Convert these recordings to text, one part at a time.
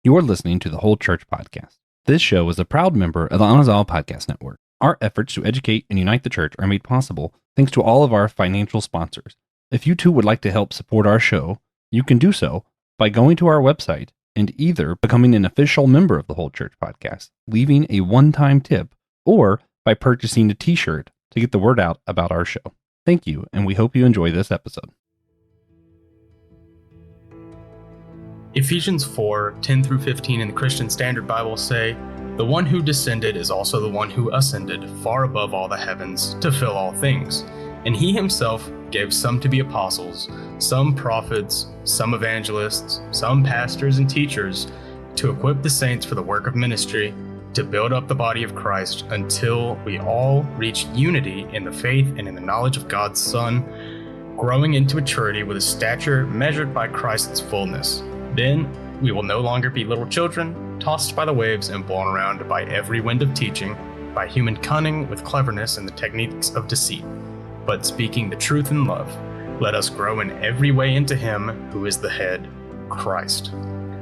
You're listening to the Whole Church Podcast. This show is a proud member of the Anazal Podcast Network. Our efforts to educate and unite the church are made possible thanks to all of our financial sponsors. If you too would like to help support our show, you can do so by going to our website and either becoming an official member of the Whole Church Podcast, leaving a one-time tip, or by purchasing a t-shirt to get the word out about our show. Thank you, and we hope you enjoy this episode. Ephesians 4:10 through 15 in the Christian Standard Bible say, "The one who descended is also the one who ascended far above all the heavens to fill all things. And he himself gave some to be apostles, some prophets, some evangelists, some pastors and teachers, to equip the saints for the work of ministry, to build up the body of Christ until we all reach unity in the faith and in the knowledge of God's Son, growing into maturity with a stature measured by Christ's fullness. Then we will no longer be little children, tossed by the waves and blown around by every wind of teaching, by human cunning with cleverness and the techniques of deceit. But speaking the truth in love, let us grow in every way into him who is the head, Christ."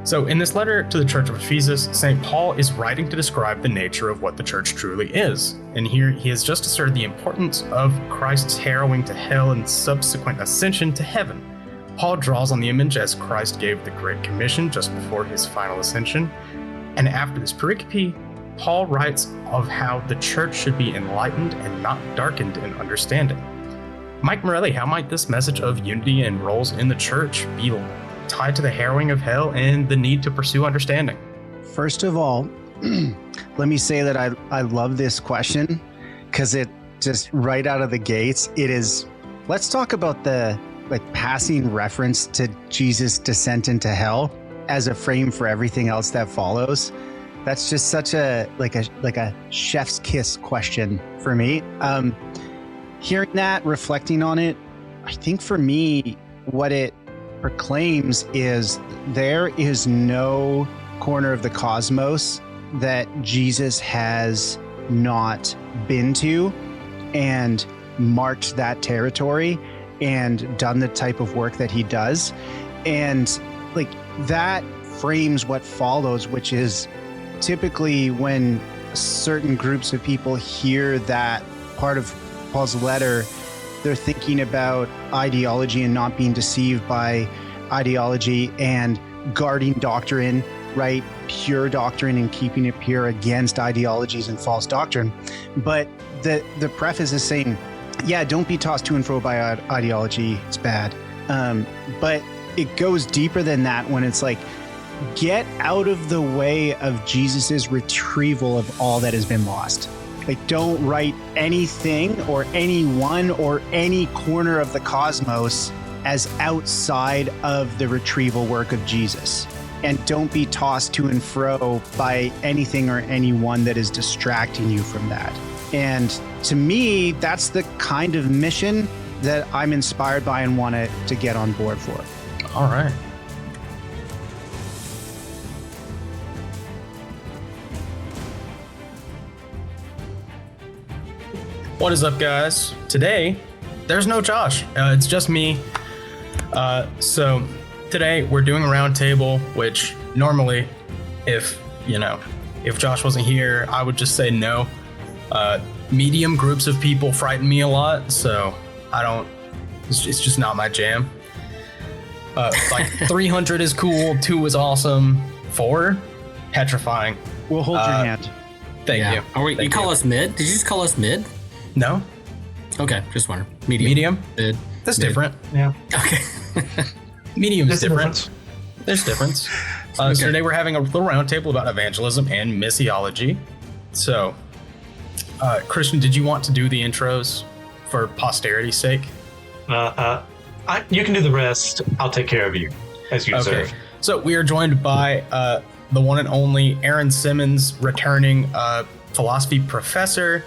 So in this letter to the church of Ephesus, St. Paul is writing to describe the nature of what the church truly is. And here he has just asserted the importance of Christ's harrowing to hell and subsequent ascension to heaven. Paul draws on the image as Christ gave the Great Commission just before his final ascension. And after this pericope, Paul writes of how the church should be enlightened and not darkened in understanding. Mike Morelli, how might this message of unity and roles in the church be tied to the harrowing of hell and the need to pursue understanding? First of all, let me say that I love this question because it just right out of the gates, it is, let's talk about the passing reference to Jesus' descent into hell as a frame for everything else that follows. That's just such a chef's kiss question for me. Hearing that, reflecting on it, I think for me, what it proclaims is there is no corner of the cosmos that Jesus has not been to and marked that territory and done the type of work that he does. And that frames what follows, which is typically when certain groups of people hear that part of Paul's letter, they're thinking about ideology and not being deceived by ideology and guarding doctrine, right? Pure doctrine and keeping it pure against ideologies and false doctrine. But the preface is saying, yeah, don't be tossed to and fro by ideology. It's bad. But it goes deeper than that when it's like, get out of the way of Jesus's retrieval of all that has been lost. Don't write anything or anyone or any corner of the cosmos as outside of the retrieval work of Jesus. And don't be tossed to and fro by anything or anyone that is distracting you from that. And to me, that's the kind of mission that I'm inspired by and want to get on board for. All right. What is up, guys? Today, there's no Josh. It's just me. So today we're doing a roundtable, which normally, if Josh wasn't here, I would just say no. Medium groups of people frighten me a lot, so it's just not my jam. 300 is cool, 2 is awesome, 4, petrifying. We'll hold your hand. Thank you. You call us mid? Did you just call us mid? No. Okay, just wondering. Medium? Mid. That's mid. different. Yeah. Okay. Medium is different. There's difference. So today we're having a little roundtable about evangelism and missiology. So, Christian, did you want to do the intros for posterity's sake? You can do the rest. I'll take care of you, as you deserve. So we are joined by the one and only Aaron Simmons, returning philosophy professor,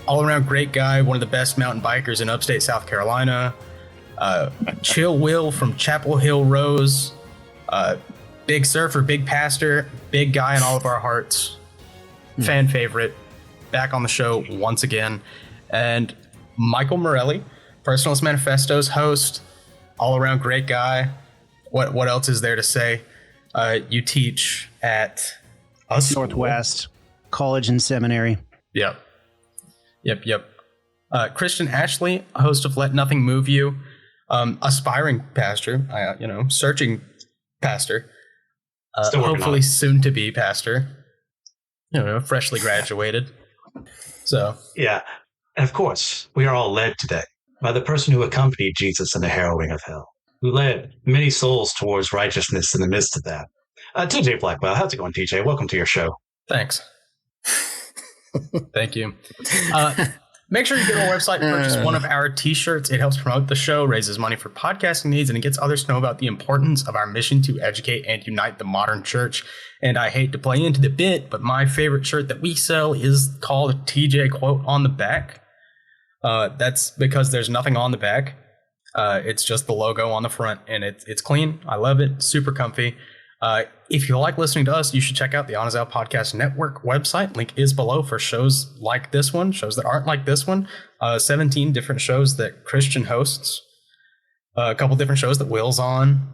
all-around great guy, one of the best mountain bikers in upstate South Carolina. Chill Will from Chapel Hill Rose, big surfer, big pastor, big guy in all of our hearts, fan favorite, back on the show once again. And Michael Morelli, Personalist Manifesto's host, all-around great guy. What else is there to say? You teach at Northwest College and Seminary. Yep. Christian Ashley, host of Let Nothing Move You, aspiring pastor, searching pastor, hopefully soon to be pastor, freshly graduated. So yeah, and of course, we are all led today by the person who accompanied Jesus in the harrowing of hell, who led many souls towards righteousness in the midst of that. TJ Blackwell, how's it going, TJ? Welcome to your show. Thanks. Thank you. Make sure you go to our website and purchase one of our t-shirts. It helps promote the show, raises money for podcasting needs, and it gets others to know about the importance of our mission to educate and unite the modern church. And I hate to play into the bit, but my favorite shirt that we sell is called TJ Quote on the back. That's because there's nothing on the back. It's just the logo on the front, and it's clean. I love it. Super comfy. If you like listening to us, you should check out the Honest Out Podcast Network website. Link is below for shows like this one, shows that aren't like this one. 17 different shows that Christian hosts. A couple different shows that Will's on.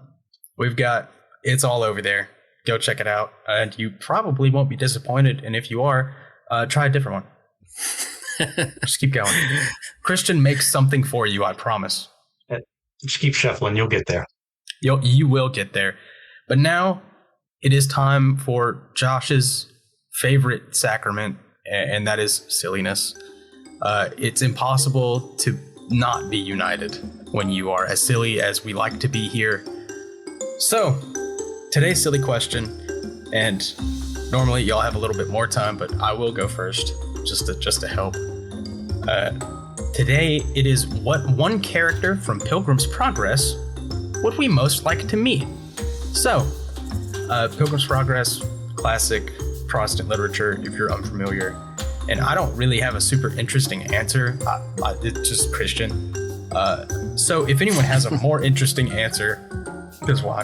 It's all over there. Go check it out. And you probably won't be disappointed. And if you are, try a different one. Just keep going. Christian makes something for you, I promise. Just keep shuffling. You'll get there. You will get there. But now it is time for Josh's favorite sacrament, and that is silliness. It's impossible to not be united when you are as silly as we like to be here. So, today's silly question, and normally y'all have a little bit more time, but I will go first just to help. Today it is, what one character from Pilgrim's Progress would we most like to meet? So, Pilgrim's Progress, classic Protestant literature, if you're unfamiliar. And I don't really have a super interesting answer. It's just Christian. So if anyone has a more interesting answer, because why?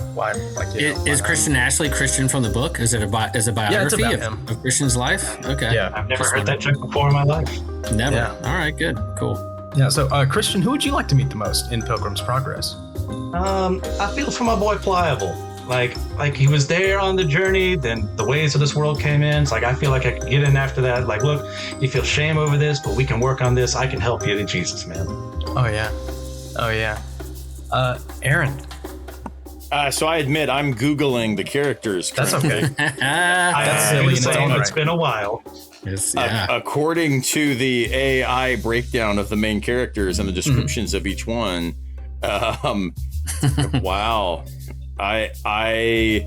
Is Christian Ashley Christian from the book? Is it a biography of Christian's life? Okay. Yeah. I've never heard that joke before in my life. Never. Yeah. All right, good. Cool. Yeah, so Christian, who would you like to meet the most in Pilgrim's Progress? I feel for my boy Pliable. Like he was there on the journey, then the ways of this world came in. It's like, I feel like I could get in after that. Like, look, you feel shame over this, but we can work on this. I can help you in Jesus, man. Oh yeah. Aaron. So I admit I'm Googling the characters. That's okay. That's silly. It's been a while. According to the AI breakdown of the main characters and the descriptions of each one, wow. I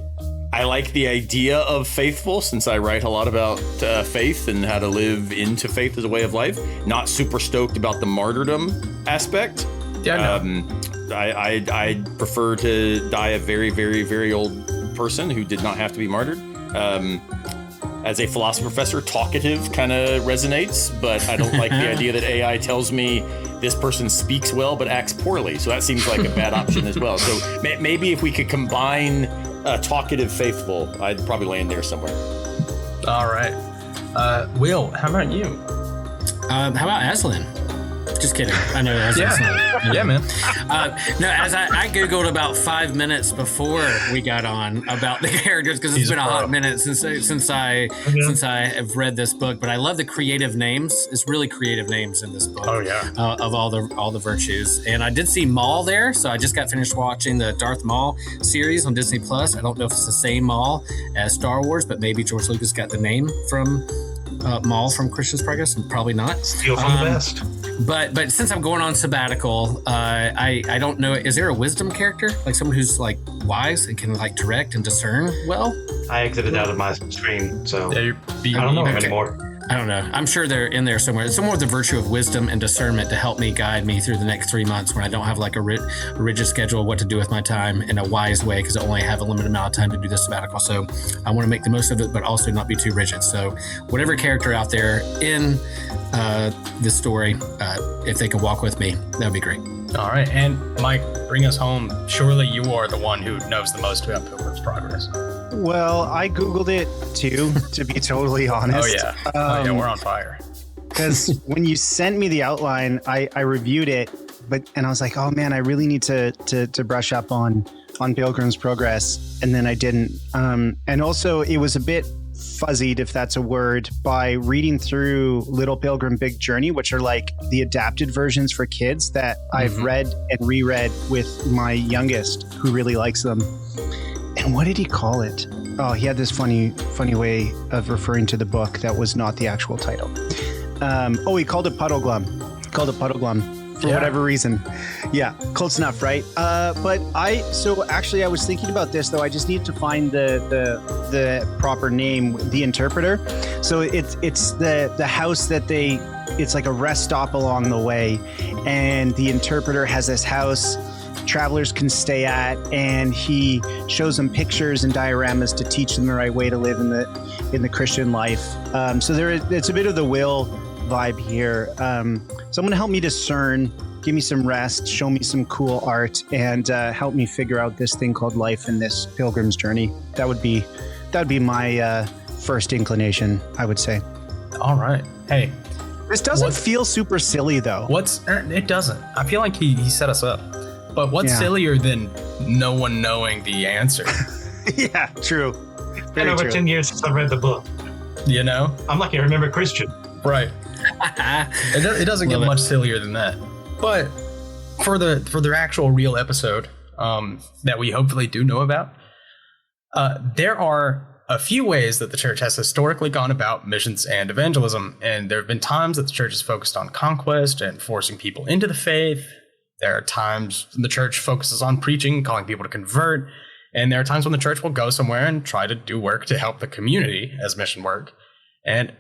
like the idea of faithful, since I write a lot about faith and how to live into faith as a way of life. Not super stoked about the martyrdom aspect. Yeah, no. I prefer to die a very, very, very old person who did not have to be martyred. As a philosophy professor, talkative kind of resonates, but I don't like the idea that AI tells me this person speaks well but acts poorly. So that seems like a bad option as well. So maybe if we could combine talkative faithful, I'd probably land there somewhere. All right. Will, how about you? How about Aslan? Just kidding. I know Aslan's not. Yeah, man. No, as I Googled about 5 minutes before we got on about the characters, because it's been a hot minute since I have read this book. But I love the creative names. It's really creative names in this book. Oh yeah. Of all the virtues. And I did see Maul there, so I just got finished watching the Darth Maul series on Disney Plus. I don't know if it's the same Maul as Star Wars, but maybe George Lucas got the name from Maul from Christian's Progress, and probably not. Steal from the best. But since I'm going on sabbatical, I don't know. Is there a wisdom character, like someone who's like wise and can like direct and discern well? I exited out of my stream, so Yeah, I don't know him anymore. I don't know. I'm sure they're in there somewhere. It's somewhere with the virtue of wisdom and discernment to help me guide me through the next 3 months when I don't have like a rigid schedule of what to do with my time in a wise way, because I only have a limited amount of time to do this sabbatical. So I want to make the most of it, but also not be too rigid. So whatever character out there in this story, if they can walk with me, that'd be great. All right. And Mike, bring us home. Surely you are the one who knows the most about Pilgrim's Progress. Well, I Googled it too, to be totally honest. Oh yeah, we're on fire. Because when you sent me the outline, I reviewed it, and I was like, oh man, I really need to brush up on on Pilgrim's Progress, and then I didn't. And also, it was a bit fuzzied, if that's a word, by reading through Little Pilgrim Big Journey, which are like the adapted versions for kids that I've read and reread with my youngest, who really likes them. And what did he call it? Oh, he had this funny way of referring to the book that was not the actual title. He called it Puddle Glum. For whatever reason. Yeah, close enough, right? But I was thinking about this, though. I just need to find the proper name, the interpreter. So it's the house that it's like a rest stop along the way, and the interpreter has this house travelers can stay at, and he shows them pictures and dioramas to teach them the right way to live in the Christian life. So it's a bit of the Will vibe here. Someone help me discern, give me some rest, show me some cool art, and help me figure out this thing called life in this pilgrim's journey. That would be my first inclination, I would say. All right. Hey, this doesn't feel super silly, though. It doesn't. I feel like he set us up. But what's sillier than no one knowing the answer? Yeah, true. It's been over 10 years since I read the book. You know? I'm lucky I remember Christian. Right. It doesn't get much sillier than that. But for the actual real episode that we hopefully do know about, there are a few ways that the church has historically gone about missions and evangelism. And there have been times that the church has focused on conquest and forcing people into the faith. There are times the church focuses on preaching, calling people to convert. And there are times when the church will go somewhere and try to do work to help the community as mission work. And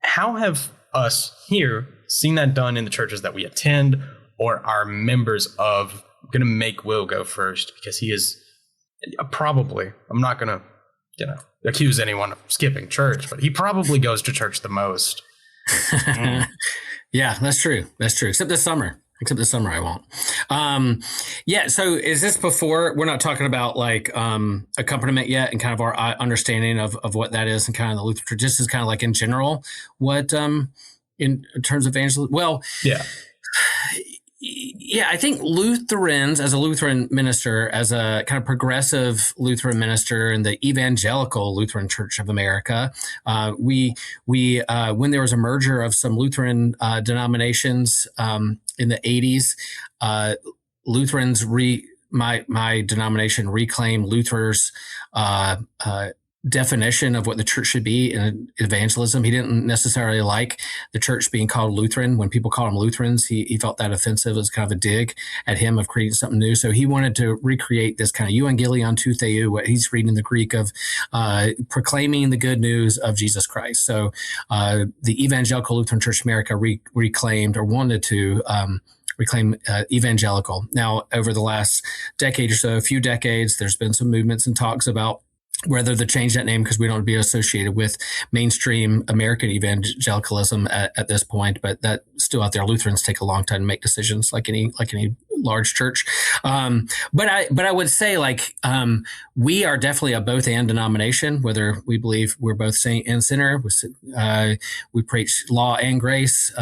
how have us here seen that done in the churches that we attend or are members of? I'm going to make Will go first because he is probably, I'm not going to, accuse anyone of skipping church, but he probably goes to church the most. Yeah, that's true. Except this summer I won't. So is this before, we're not talking about like accompaniment yet and kind of our understanding of what that is and kind of the Lutheran tradition. This is kind of like in general what in terms of evangelism. Well, yeah, I think Lutherans, as a Lutheran minister, as a kind of progressive Lutheran minister in the evangelical Lutheran Church of America, we when there was a merger of some Lutheran denominations in the 80s, Lutherans my denomination reclaimed Luther's definition of what the church should be in evangelism. He didn't necessarily like the church being called Lutheran. When people called him Lutherans, he felt that offensive. It was kind of a dig at him of creating something new. So he wanted to recreate this kind of euangelion tou theou, what he's reading in the Greek of proclaiming the good news of Jesus Christ. So the Evangelical Lutheran Church of America reclaimed or wanted to reclaim evangelical. Now, over the last decade or so, a few decades, there's been some movements and talks about whether to change that name because we don't want to be associated with mainstream American evangelicalism at this point, but that's still out there. Lutherans take a long time to make decisions, like any large church. But I would say we are definitely a both and denomination, whether we believe we're both saint and sinner. We preach law and grace.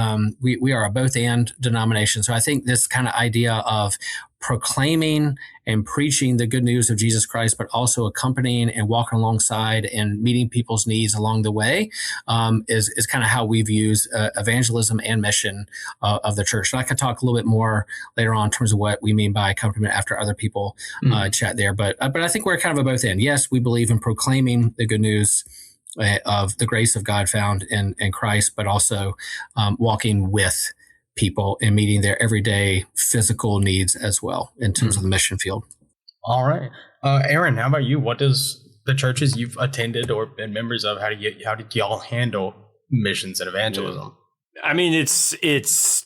We are a both and denomination. So I think this kind of idea of proclaiming and preaching the good news of Jesus Christ, but also accompanying and walking alongside and meeting people's needs along the way is kind of how we've used evangelism and mission of the church. And I can talk a little bit more later on in terms of what we mean by accompaniment after other people chat there. But I think we're kind of a both end. Yes, we believe in proclaiming the good news of the grace of God found in Christ, but also walking with people and meeting their everyday physical needs as well in terms of the mission field. All right. Aaron, how about you? What does the churches you've attended or been members of, how did y'all handle missions and evangelism? I mean, it's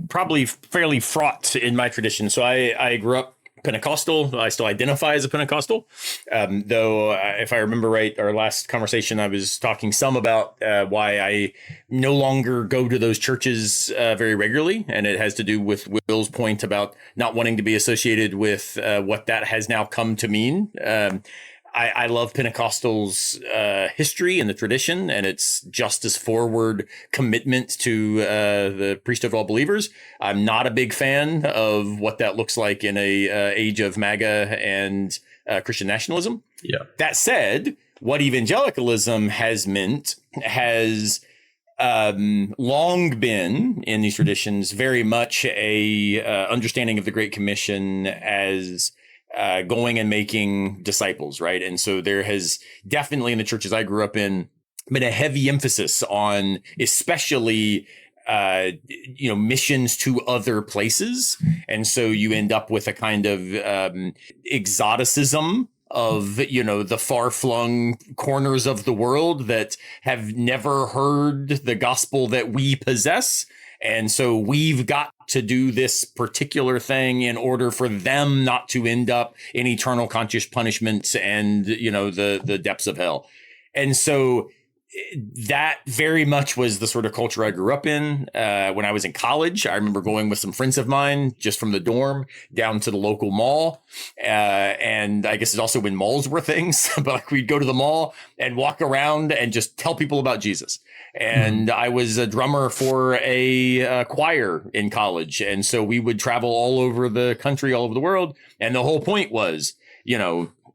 probably fairly fraught in my tradition. So I grew up Pentecostal. I still identify as a Pentecostal, though if I remember right, our last conversation, I was talking some about why I no longer go to those churches very regularly. And it has to do with Will's point about not wanting to be associated with what that has now come to mean. I love Pentecostal's history and the tradition and its justice forward commitment to the priesthood of all believers. I'm not a big fan of what that looks like in a age of MAGA and Christian nationalism. Yeah. That said, what evangelicalism has meant has long been in these traditions very much a understanding of the Great Commission as going and making disciples, right? And so there has definitely in the churches I grew up in been a heavy emphasis on especially missions to other places. And so you end up with a kind of exoticism of, the far-flung corners of the world that have never heard the gospel that we possess. And so we've got to do this particular thing in order for them not to end up in eternal conscious punishment and, the depths of hell. And so that very much was the sort of culture I grew up in. When I was in college, I remember going with some friends of mine just from the dorm down to the local mall. And I guess it's also when malls were things, but like we'd go to the mall and walk around and just tell people about Jesus. And I was a drummer for a choir in college. And so we would travel all over the country, all over the world. And the whole point was,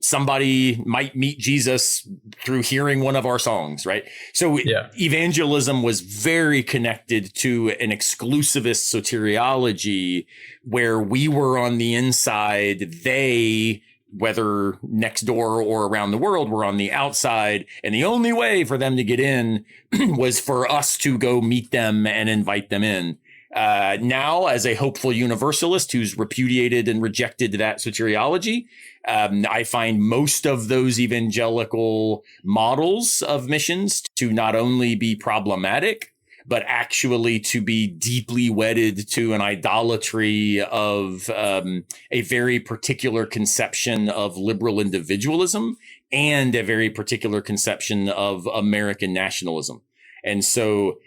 somebody might meet Jesus through hearing one of our songs, right? So evangelism was very connected to an exclusivist soteriology where we were on the inside, they, whether next door or around the world, were on the outside. And the only way for them to get in was for us to go meet them and invite them in. Now, as a hopeful universalist who's repudiated and rejected that soteriology, I find most of those evangelical models of missions to not only be problematic, but actually to be deeply wedded to an idolatry of a very particular conception of liberal individualism and a very particular conception of American nationalism. And so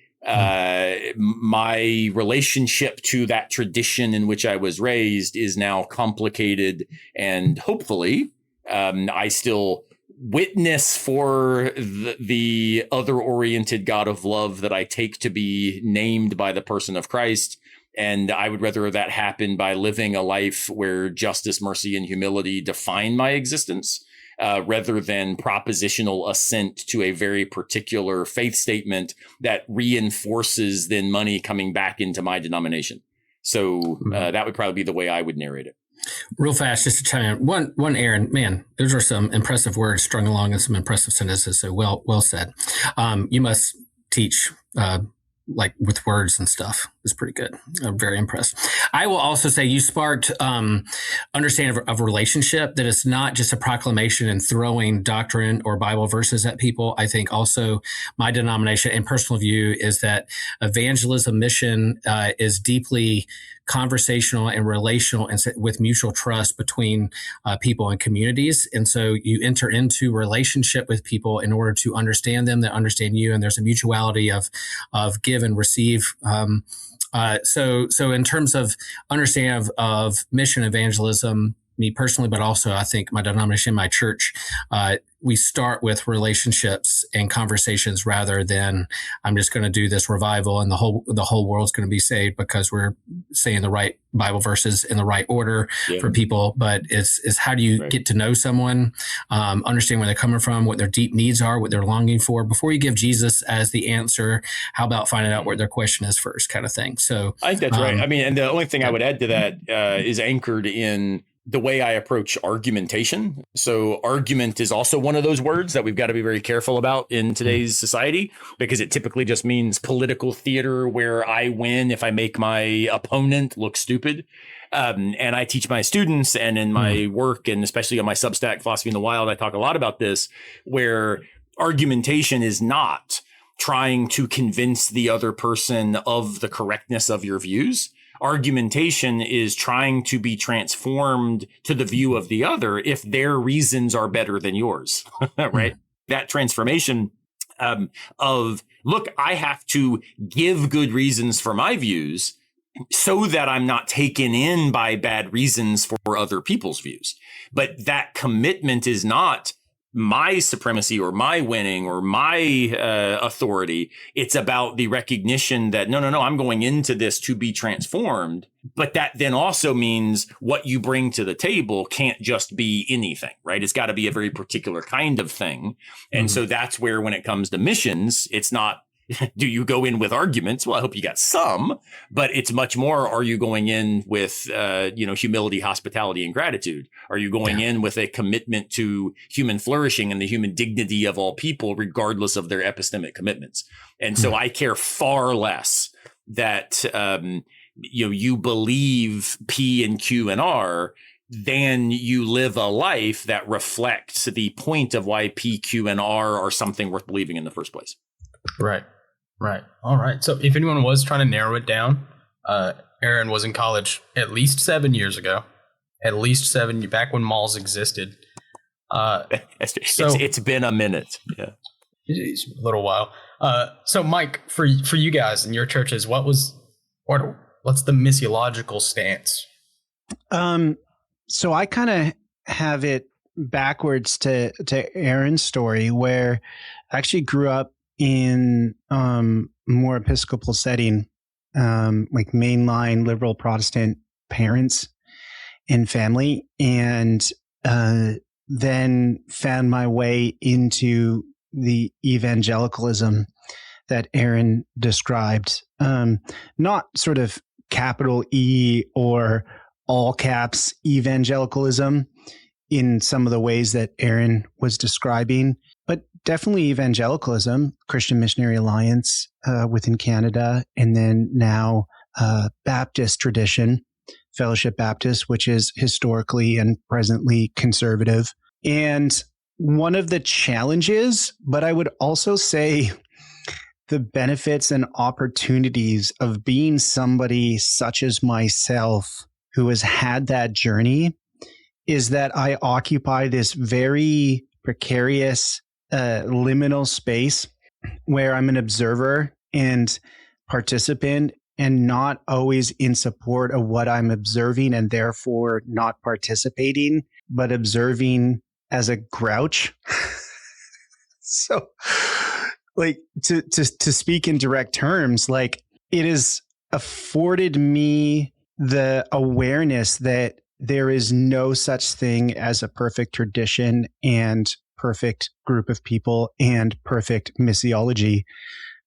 my relationship to that tradition in which I was raised is now complicated, and hopefully I still witness for the other-oriented God of love that I take to be named by the person of Christ. And I would rather that happen by living a life where justice, mercy, and humility define my existence, rather than propositional assent to a very particular faith statement that reinforces then money coming back into my denomination. So that would probably be the way I would narrate it. Real fast, just to chime in. One, Aaron, man, those are some impressive words strung along and some impressive sentences. So well said. You must teach like with words and stuff. It's pretty good. I'm very impressed. I will also say you sparked understanding of relationship, that it's not just a proclamation and throwing doctrine or Bible verses at people. I think also my denomination and personal view is that evangelism mission is deeply conversational and relational and with mutual trust between people and communities. And so you enter into relationship with people in order to understand them, that understand you, and there's a mutuality of give and receive. So in terms of understanding of mission evangelism, me personally, but also I think my denomination, my church, we start with relationships and conversations rather than I'm just going to do this revival and the whole world's going to be saved because we're saying the right Bible verses in the right order for people. But it's how do you get to know someone, understand where they're coming from, what their deep needs are, what they're longing for before you give Jesus as the answer. How about finding out what their question is first, kind of thing. So I think that's right. I mean, and the only thing I would add to that is anchored in the way I approach argumentation. So argument is also one of those words that we've got to be very careful about in today's society, because it typically just means political theater where I win if I make my opponent look stupid. And I teach my students, and in my work, and especially on my Substack, Philosophy in the Wild, I talk a lot about this, where argumentation is not trying to convince the other person of the correctness of your views. Argumentation is trying to be transformed to the view of the other if their reasons are better than yours, right? That transformation of, look, I have to give good reasons for my views so that I'm not taken in by bad reasons for other people's views. But that commitment is not my supremacy or my winning or my authority. It's about the recognition that no, I'm going into this to be transformed. But that then also means what you bring to the table can't just be anything, right? It's got to be a very particular kind of thing. And so that's where, when it comes to missions, it's not, do you go in with arguments? Well, I hope you got some, but it's much more, are you going in with, humility, hospitality, and gratitude? Are you going in with a commitment to human flourishing and the human dignity of all people, regardless of their epistemic commitments? And so I care far less that, you believe P and Q and R than you live a life that reflects the point of why P, Q, and R are something worth believing in the first place. Right. All right. So if anyone was trying to narrow it down, Aaron was in college at least 7 years ago, back when malls existed. It's been a minute. Yeah. It's a little while. So Mike, for you guys in your churches, what's the missiological stance? So I kind of have it backwards to Aaron's story, where I actually grew up in more Episcopal setting, like mainline liberal Protestant parents and family, and then found my way into the evangelicalism that Aaron described. Not sort of capital E or all caps evangelicalism in some of the ways that Aaron was describing, but definitely evangelicalism, Christian Missionary Alliance within Canada, and then now Baptist tradition, Fellowship Baptist, which is historically and presently conservative. And one of the challenges, but I would also say the benefits and opportunities of being somebody such as myself who has had that journey, is that I occupy this very precarious liminal space where I'm an observer and participant, and not always in support of what I'm observing, and therefore not participating, but observing as a grouch. So, like, to speak in direct terms, like, it has afforded me the awareness that there is no such thing as a perfect tradition and perfect group of people and perfect missiology.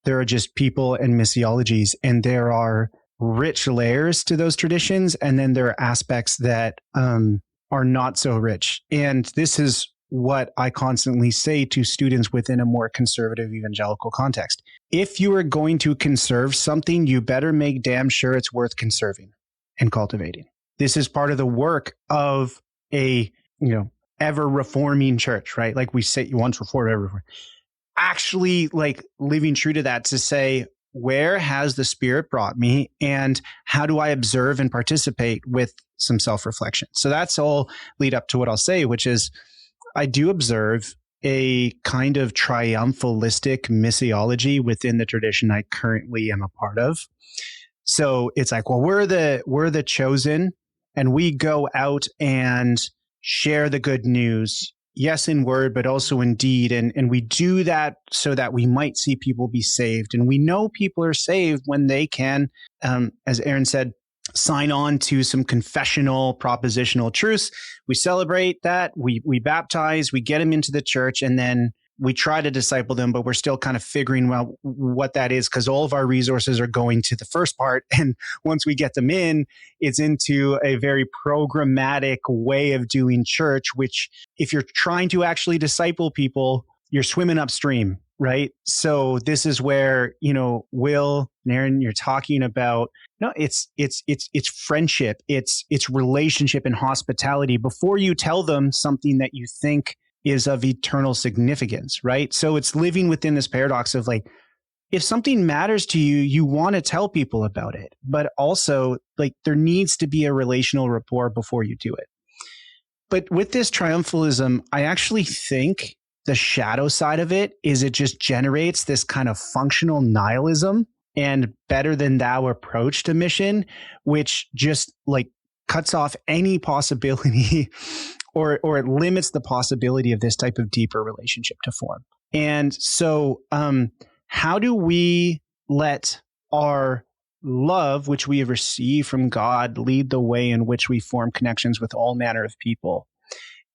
There are just people and missiologies, and there are rich layers to those traditions, and then there are aspects that are not so rich. And this is what I constantly say to students within a more conservative evangelical context. If you are going to conserve something, you better make damn sure it's worth conserving and cultivating. This is part of the work of a, ever reforming church, right? Like we say, once reformed, ever reformed. Actually, like, living true to that, to say, where has the Spirit brought me, and how do I observe and participate with some self-reflection? So that's all lead up to what I'll say, which is I do observe a kind of triumphalistic missiology within the tradition I currently am a part of. So it's like, well, we're the chosen, and we go out and share the good news. Yes, in word, but also in deed. And we do that so that we might see people be saved. And we know people are saved when they can, as Aaron said, sign on to some confessional, propositional truths. We celebrate that. We baptize, we get them into the church, and then we try to disciple them, but we're still kind of figuring out what that is, because all of our resources are going to the first part. And once we get them in, it's into a very programmatic way of doing church, which if you're trying to actually disciple people, you're swimming upstream, right? So this is where, Will and Aaron, you're talking about, it's friendship, it's relationship and hospitality before you tell them something that you think is of eternal significance, right? So it's living within this paradox of, like, if something matters to you, you want to tell people about it, but also, like, there needs to be a relational rapport before you do it. But with this triumphalism, I actually think the shadow side of it is it just generates this kind of functional nihilism and better than thou approach to mission, which just, like, cuts off any possibility or it limits the possibility of this type of deeper relationship to form. And so how do we let our love, which we have received from God, lead the way in which we form connections with all manner of people?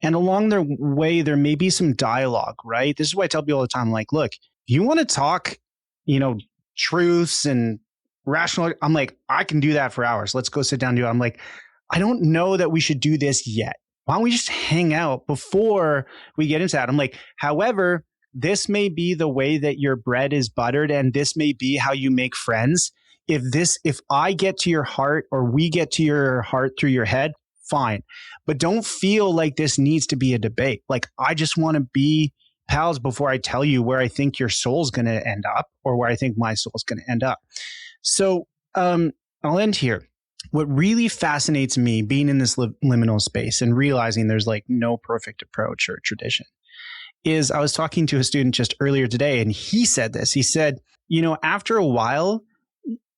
And along the way, there may be some dialogue, right? This is why I tell people all the time, like, look, if you want to talk, truths and rational, I'm like, I can do that for hours. Let's go sit down and do it. I'm like, I don't know that we should do this yet. Why don't we just hang out before we get into that? I'm like, however, this may be the way that your bread is buttered, and this may be how you make friends. If I get to your heart, or we get to your heart through your head, fine. But don't feel like this needs to be a debate. Like, I just want to be pals before I tell you where I think your soul's going to end up, or where I think my soul's going to end up. So I'll end here. What really fascinates me, being in this liminal space and realizing there's like no perfect approach or tradition, is I was talking to a student just earlier today, and he said this. He said, after a while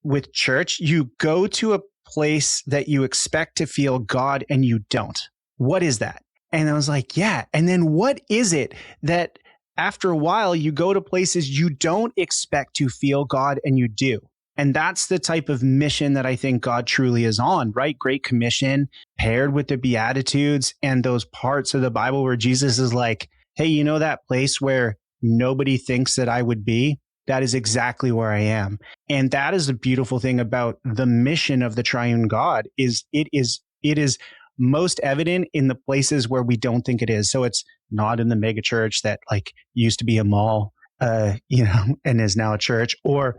with church, you go to a place that you expect to feel God and you don't. What is that? And I was like, yeah. And then what is it that after a while you go to places you don't expect to feel God and you do? And that's the type of mission that I think God truly is on, right? Great Commission paired with the Beatitudes and those parts of the Bible where Jesus is like, hey, that place where nobody thinks that I would be? That is exactly where I am. And that is the beautiful thing about the mission of the triune God, is it is most evident in the places where we don't think it is. So it's not in the megachurch that like used to be a mall, and is now a church, or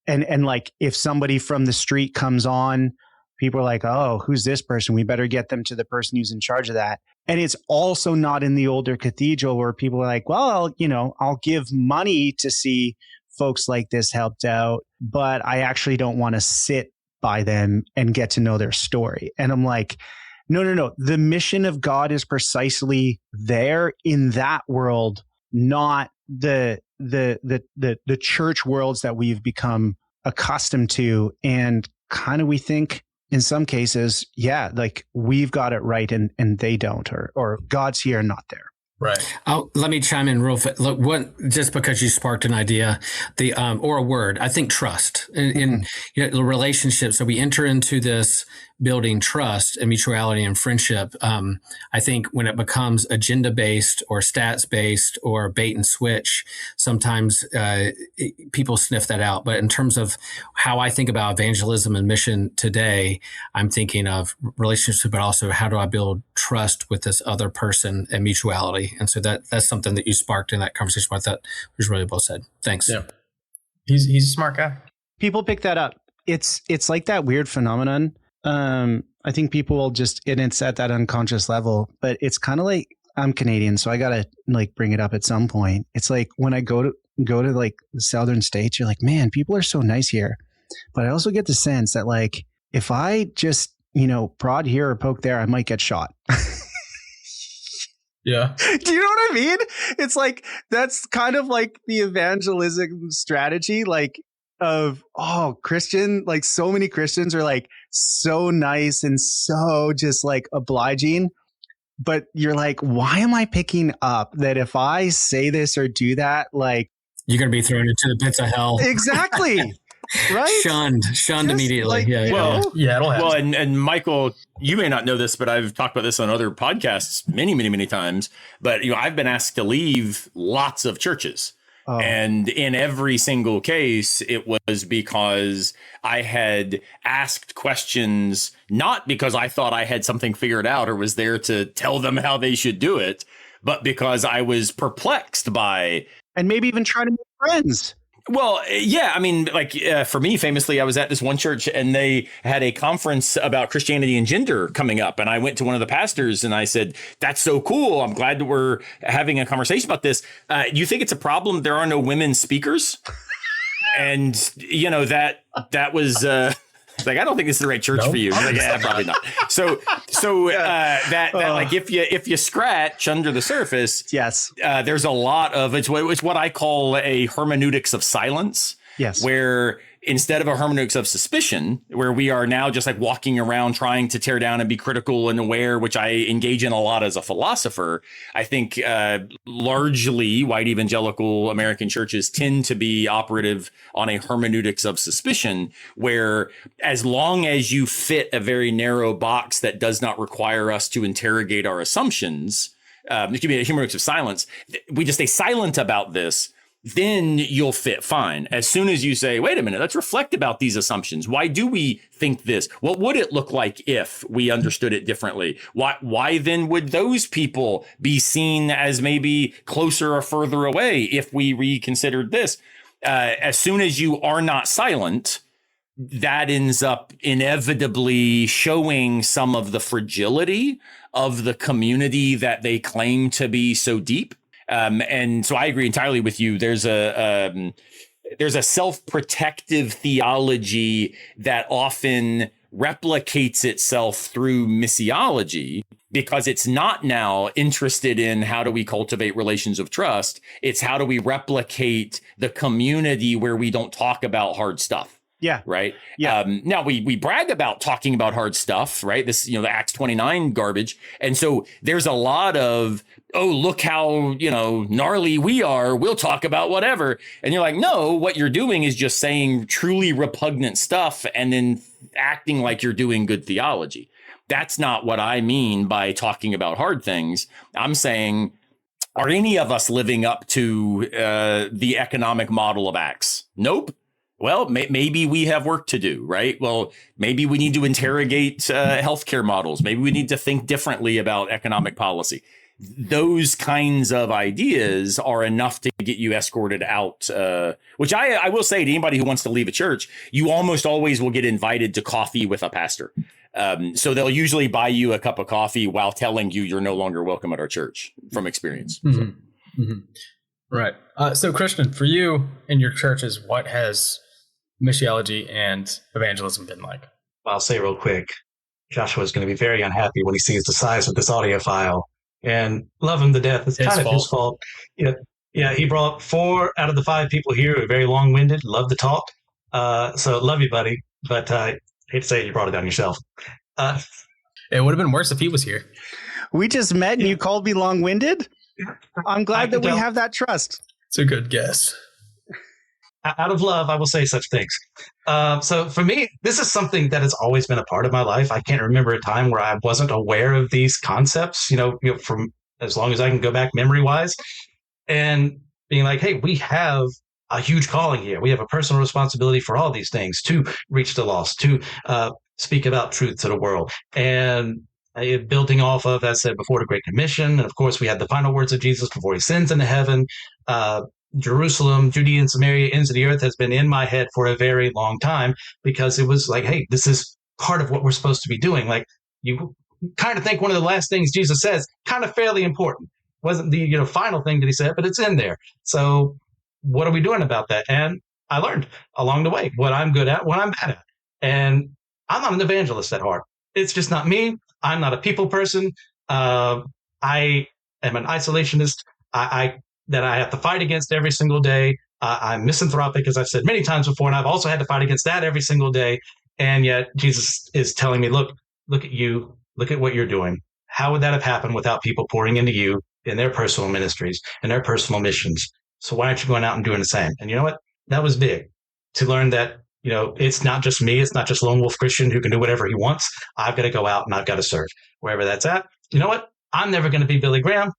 and like if somebody from the street comes on, people are like, oh, who's this person? We better get them to the person who's in charge of that. And it's also not in the older cathedral where people are like, well, I'll give money to see folks like this helped out, but I actually don't want to sit by them and get to know their story. And I'm like, no. The mission of God is precisely there in that world, not the church worlds that we've become accustomed to. And kind of we think in some cases, yeah, like we've got it right and they don't, or God's here and not there. Right. Let me chime in real fast. Look, just because you sparked an idea, or a word, I think trust in the relationship. So we enter into this building trust and mutuality and friendship. I think when it becomes agenda based or stats based or bait and switch, sometimes people sniff that out. But in terms of how I think about evangelism and mission today, I'm thinking of relationship, but also how do I build trust with this other person and mutuality. And so that's something that you sparked in that conversation. I thought was really well said. Thanks. Yeah, he's a smart guy. People pick that up. It's like that weird phenomenon. I think people will and it's at that unconscious level, but it's kind of like, I'm Canadian, so I gotta like bring it up at some point. It's like when I go to like the southern states, you're like, man, people are so nice here. But I also get the sense that like if I just prod here or poke there, I might get shot. Yeah. Do you know what I mean? It's like, that's kind of like the evangelism strategy, like of, Christian, like so many Christians are like so nice and so just like obliging. But you're like, why am I picking up that if I say this or do that, like you're going to be thrown into the pits of hell? Exactly. Right? Shunned just immediately. Like, yeah. It'll happen. Well, and Michael, you may not know this, but I've talked about this on other podcasts many, many, many times. But I've been asked to leave lots of churches. Oh. And in every single case, it was because I had asked questions, not because I thought I had something figured out or was there to tell them how they should do it, but because I was perplexed by. And maybe even trying to make friends. Well, yeah, I mean, like for me, famously, I was at this one church and they had a conference about Christianity and gender coming up. And I went to one of the pastors and I said, that's so cool. I'm glad that we're having a conversation about this. You think it's a problem there are no women speakers? And, that was like, I don't think this is the right church for you. Like, yeah, probably not. So that like if you scratch under the surface, yes, there's a lot of it's what I call a hermeneutics of silence. Yes. Where instead of a hermeneutics of suspicion, where we are now just like walking around trying to tear down and be critical and aware, which I engage in a lot as a philosopher, I think largely white evangelical American churches tend to be operative on a hermeneutics of suspicion, where as long as you fit a very narrow box that does not require us to interrogate our assumptions, it could be a hermeneutics of silence. We just stay silent about this. Then you'll fit fine. As soon as you say, wait a minute, let's reflect about these assumptions. Why do we think this? What would it look like if we understood it differently? Why then would those people be seen as maybe closer or further away if we reconsidered this? As soon as you are not silent, that ends up inevitably showing some of the fragility of the community that they claim to be so deep. And so I agree entirely with you. There's a self-protective theology that often replicates itself through missiology because it's not now interested in how do we cultivate relations of trust. It's how do we replicate the community where we don't talk about hard stuff. Yeah. Right. Yeah. Now we brag about talking about hard stuff, right? This, the Acts 29 garbage. And so there's a lot of, oh, look how, gnarly we are. We'll talk about whatever. And you're like, no, what you're doing is just saying truly repugnant stuff and then acting like you're doing good theology. That's not what I mean by talking about hard things. I'm saying, are any of us living up to the economic model of Acts? Nope. Well, maybe we have work to do, right? Well, maybe we need to interrogate healthcare models. Maybe we need to think differently about economic policy. Those kinds of ideas are enough to get you escorted out, which I will say to anybody who wants to leave a church, you almost always will get invited to coffee with a pastor. So they'll usually buy you a cup of coffee while telling you you're no longer welcome at our church from experience. Mm-hmm. So. Mm-hmm. Right. So Christian, for you and your churches, what has missiology and evangelism been like? Well, I'll say real quick, Joshua's going to be very unhappy when he sees the size of this audio file, and love him to death. It's kind of his fault. Yeah, he brought 4 out of the 5 people here who are very long-winded, love to talk. So love you, buddy, but hate to say it, you brought it down yourself. It would have been worse if he was here. We just met and you called me long-winded? I'm glad that we have that trust. It's a good guess. Out of love, I will say such things. So for me, this is something that has always been a part of my life. I can't remember a time where I wasn't aware of these concepts, from as long as I can go back memory-wise, and being like, hey, we have a huge calling here. We have a personal responsibility for all these things, to reach the lost, to speak about truth to the world. And building off of, as I said before, the Great Commission. And of course, we had the final words of Jesus before he sends into heaven. Jerusalem, Judea, and Samaria, ends of the earth has been in my head for a very long time, because it was like, hey, this is part of what we're supposed to be doing. Like, you kind of think one of the last things Jesus says, kind of fairly important. Wasn't the final thing that he said, but it's in there. So what are we doing about that? And I learned along the way what I'm good at, what I'm bad at. And I'm not an evangelist at heart. It's just not me. I'm not a people person. I am an isolationist. That I have to fight against every single day. I'm misanthropic, as I've said many times before, and I've also had to fight against that every single day. And yet Jesus is telling me, look at you, look at what you're doing. How would that have happened without people pouring into you in their personal ministries and their personal missions? So why aren't you going out and doing the same? And you know what? That was big to learn that, it's not just me. It's not just lone wolf Christian who can do whatever he wants. I've got to go out and I've got to serve wherever that's at. You know what? I'm never going to be Billy Graham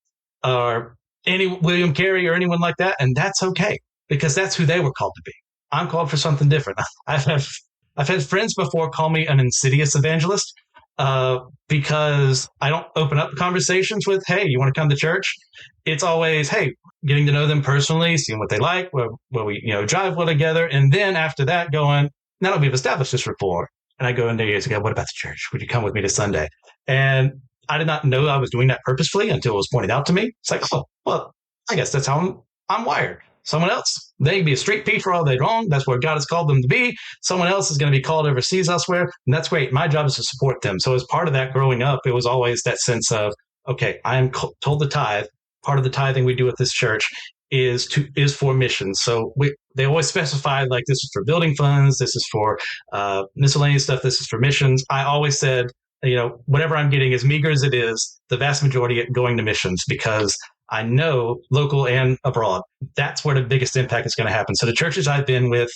or any William Carey or anyone like that. And that's okay, because that's who they were called to be. I'm called for something different. I've had friends before call me an insidious evangelist because I don't open up conversations with, hey, you want to come to church? It's always, hey, getting to know them personally, seeing what they like, where we drive well together. And then after that going, now that we've established this rapport, and I go in there years ago, what about the church? Would you come with me to Sunday? And I did not know I was doing that purposefully until it was pointed out to me. It's like, oh, well, I guess that's how I'm wired. Someone else, they can be a street preacher all day long. That's where God has called them to be. Someone else is going to be called overseas elsewhere. And that's great. My job is to support them. So as part of that growing up, it was always that sense of, okay, I am told the tithe. Part of the tithing we do at this church is for missions. So they always specify like this is for building funds, this is for miscellaneous stuff, this is for missions. I always said, whatever I'm getting, as meager as it is, the vast majority going to missions, because I know local and abroad, that's where the biggest impact is going to happen. So the churches I've been with,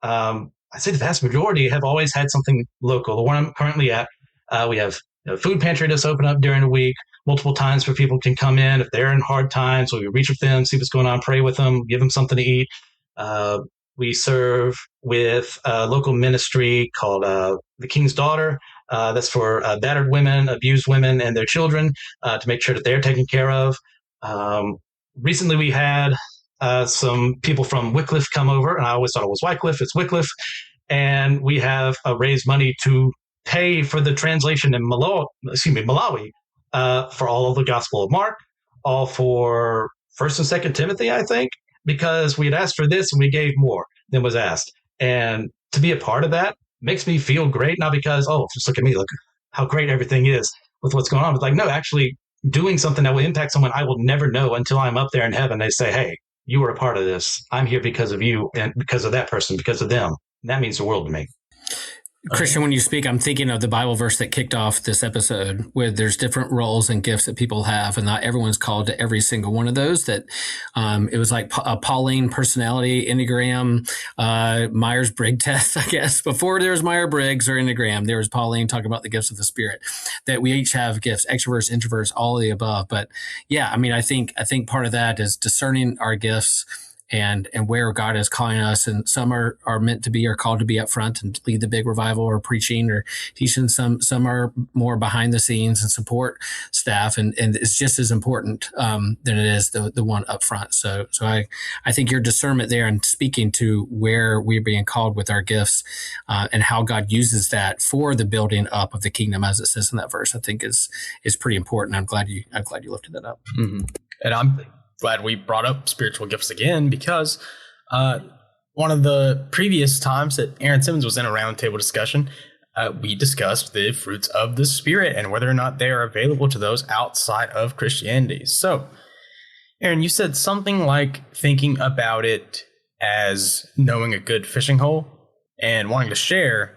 I'd say the vast majority have always had something local. The one I'm currently at, we have a food pantry that's open up during the week multiple times where people can come in if they're in hard times. So we reach with them, see what's going on, pray with them, give them something to eat. We serve with a local ministry called The King's Daughter. That's for battered women, abused women, and their children to make sure that they're taken care of. Recently, we had some people from Wycliffe come over, and I always thought it was Wycliffe. It's Wycliffe. And we have raised money to pay for the translation in Malawi, for all of the Gospel of Mark, all for 1st and 2nd Timothy, I think, because we had asked for this and we gave more than was asked. And to be a part of that makes me feel great, not because, just look at me, look how great everything is with what's going on. But like, no, actually doing something that will impact someone I will never know until I'm up there in heaven. They say, hey, you were a part of this. I'm here because of you and because of that person, because of them. And that means the world to me. Christian, when you speak, I'm thinking of the Bible verse that kicked off this episode, where there's different roles and gifts that people have, and not everyone's called to every single one of those. That it was like a Pauline personality, Enneagram, Myers-Briggs test, I guess. Before there was Myers-Briggs or Enneagram, there was Pauline talking about the gifts of the Spirit. That we each have gifts, extroverts, introverts, all of the above. But yeah, I mean, I think part of that is discerning our gifts and where God is calling us. And some are meant to be, or called to be up front and lead the big revival or preaching or teaching. Some are more behind the scenes and support staff. And it's just as important than it is the one up front. So I think your discernment there and speaking to where we're being called with our gifts and how God uses that for the building up of the kingdom, as it says in that verse, I think is pretty important. I'm glad you lifted that up. Mm-hmm. And I'm glad we brought up spiritual gifts again, because one of the previous times that Aaron Simmons was in a roundtable discussion, we discussed the fruits of the Spirit and whether or not they are available to those outside of Christianity. So, Aaron, you said something like thinking about it as knowing a good fishing hole and wanting to share,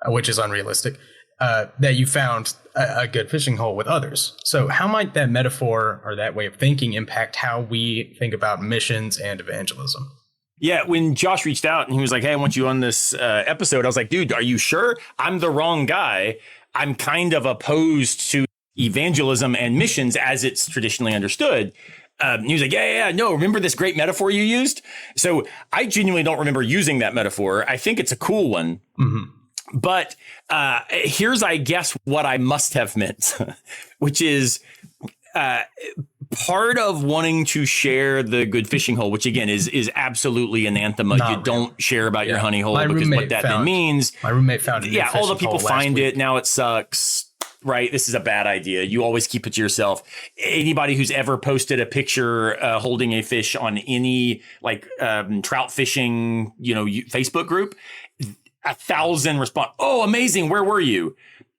which is unrealistic, that you found a good fishing hole with others. So how might that metaphor or that way of thinking impact how we think about missions and evangelism? Yeah, when Josh reached out and he was like, hey, I want you on this episode, I was like, dude, are you sure? I'm the wrong guy. I'm kind of opposed to evangelism and missions as it's traditionally understood. He was like, yeah, no, remember this great metaphor you used? So I genuinely don't remember using that metaphor. I think it's a cool one. Mm-hmm. But here's, I guess, what I must have meant, which is part of wanting to share the good fishing hole, which, again, is absolutely anathema. Not you don't share about your honey hole, because what that then means. My roommate found it. Yeah, all the people find it. Now it sucks. Right. This is a bad idea. You always keep it to yourself. Anybody who's ever posted a picture holding a fish on any trout fishing, Facebook group, 1,000 respond. Oh, amazing. Where were you?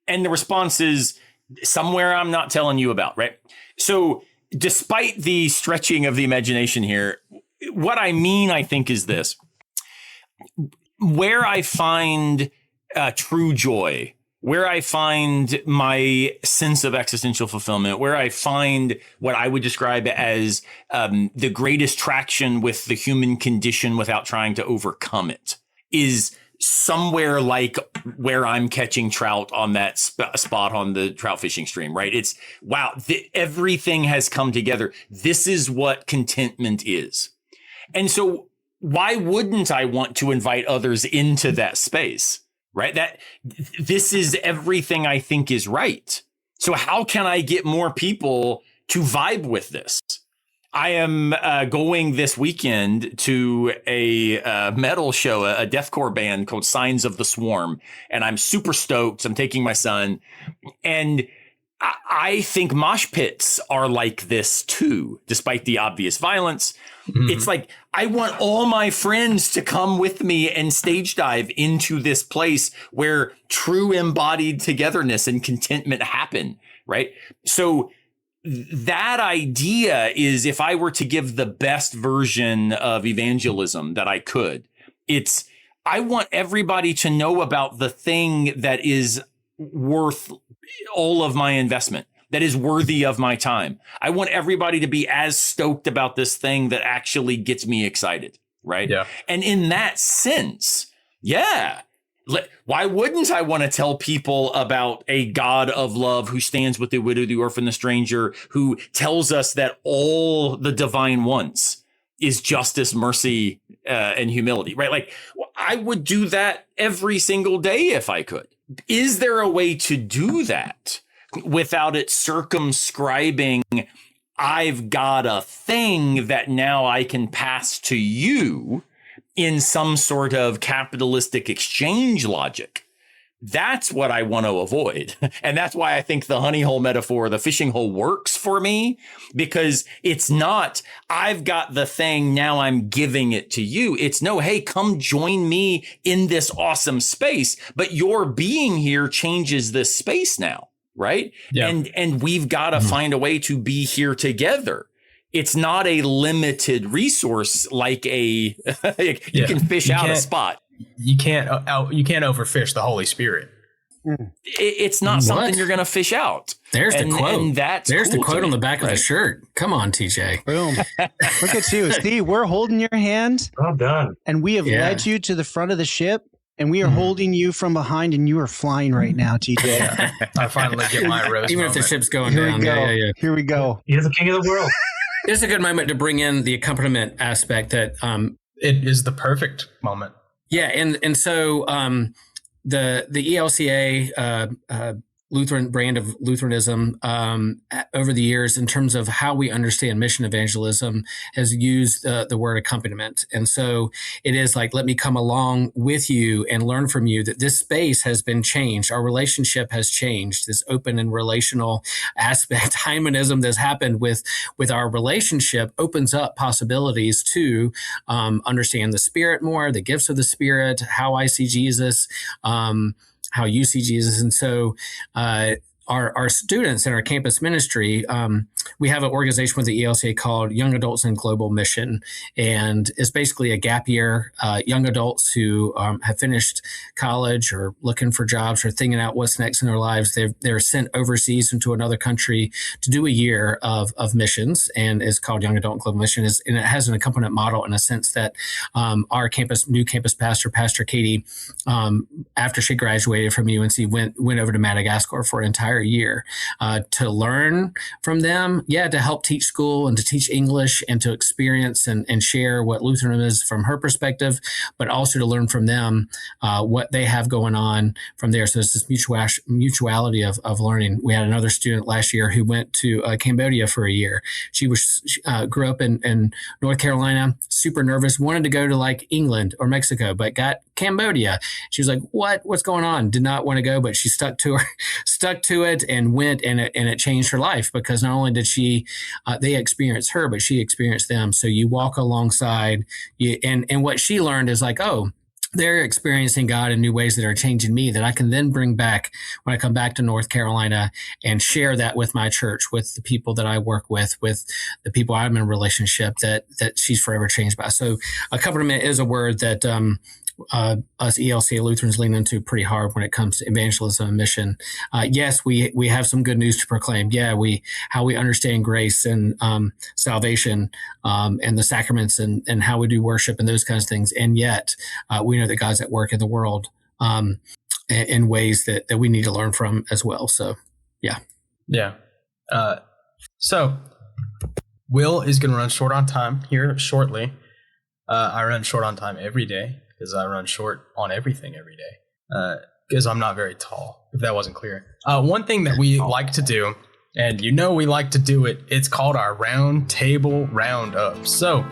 And the response is somewhere I'm not telling you about. Right. So despite the stretching of the imagination here, what I mean, I think, is this: where I find true joy, where I find my sense of existential fulfillment, where I find what I would describe as the greatest traction with the human condition without trying to overcome it, is somewhere like where I'm catching trout on that spot on the trout fishing stream, right? It's, wow, everything has come together. This is what contentment is. And so why wouldn't I want to invite others into that space, right? This is everything I think is right. So how can I get more people to vibe with this? I am going this weekend to a metal show, a deathcore band called Signs of the Swarm. And I'm super stoked. I'm taking my son. And I think mosh pits are like this too, despite the obvious violence. Mm-hmm. It's like, I want all my friends to come with me and stage dive into this place where true embodied togetherness and contentment happen, right? So that idea is, if I were to give the best version of evangelism that I could, it's, I want everybody to know about the thing that is worth all of my investment, that is worthy of my time. I want everybody to be as stoked about this thing that actually gets me excited, right? Yeah. And in that sense, yeah, why wouldn't I want to tell people about a God of love who stands with the widow, the orphan, the stranger, who tells us that all the divine wants is justice, mercy, and humility, right? Like, I would do that every single day if I could. Is there a way to do that without it circumscribing, I've got a thing that now I can pass to you in some sort of capitalistic exchange logic? That's what I want to avoid. And that's why I think the honey hole metaphor, the fishing hole, works for me, because it's not, I've got the thing, now I'm giving it to you. It's no, hey, come join me in this awesome space, but your being here changes this space now, right? Yeah. And we've got to find a way to be here together. It's not a limited resource like you can fish out a spot. You can't overfish the Holy Spirit. It's not something you're going to fish out. There's the quote. And there's the quote on the back of the shirt. Come on, TJ. Boom. Look at you. See, we're holding your hand. Well done. And we have led you to the front of the ship. And we are holding you from behind, and you are flying right now, TJ. I finally get my rose Even moment. if the ship's going Here down. we go. Yeah. Here we go. You're the king of the world. It's a good moment to bring in the accompaniment aspect that It is the perfect moment. yeah, and so the ELCA Lutheran brand of Lutheranism over the years, in terms of how we understand mission evangelism, has used the word accompaniment. And so it is like, let me come along with you and learn from you that this space has been changed. Our relationship has changed. This open and relational aspect, hymenism that's happened with our relationship, opens up possibilities to understand the Spirit more, the gifts of the Spirit, how I see Jesus, how you see Jesus. And so our students in our campus ministry, we have an organization with the ELCA called Young Adults in Global Mission. And it's basically a gap year, young adults who have finished college or looking for jobs or thinking out what's next in their lives. They're sent overseas into another country to do a year of missions, and it's called Young Adult in Global Mission. And it has an accompaniment model in a sense that our new campus pastor, Pastor Katie, after she graduated from UNC, went over to Madagascar for an entire year to learn from them, to help teach school and to teach English and to experience and share what Lutheranism is from her perspective, but also to learn from them what they have going on from there. So it's this mutuality of learning. We had another student last year who went to Cambodia for a year. She grew up in North Carolina, super nervous, wanted to go to like England or Mexico, but got Cambodia. She was like, what's going on? Did not want to go, but she stuck to it and went, and it changed her life, because not only did they experienced her, but she experienced them. So you walk alongside you, and what she learned is like, oh, they're experiencing God in new ways that are changing me, that I can then bring back when I come back to North Carolina and share that with my church, with the people that I work with the people I'm in a relationship that she's forever changed by. So accompaniment is a word that us ELCA Lutherans lean into pretty hard when it comes to evangelism and mission. Yes, we have some good news to proclaim. Yeah, how we understand grace and salvation and the sacraments and how we do worship and those kinds of things. And yet we know that God's at work in the world in ways that we need to learn from as well. So, yeah. Yeah. So Will is going to run short on time here shortly. I run short on time every day, because I run short on everything every day, because I'm not very tall, if that wasn't clear. One thing that we like to do, and we like to do it, it's called our roundtable roundup. So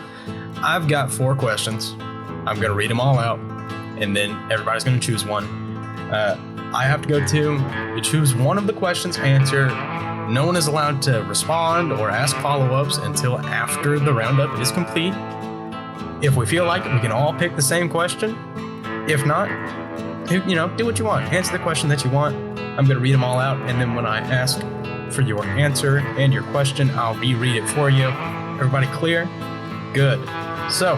I've got 4 questions. I'm going to read them all out, and then everybody's going to choose one. I have to go to, you choose one of the questions, answer. No one is allowed to respond or ask follow-ups until after the roundup is complete. If we feel like it, we can all pick the same question. If not, do what you want. Answer the question that you want. I'm going to read them all out, and then when I ask for your answer and your question. I'll reread it for you. Everybody clear? Good. So,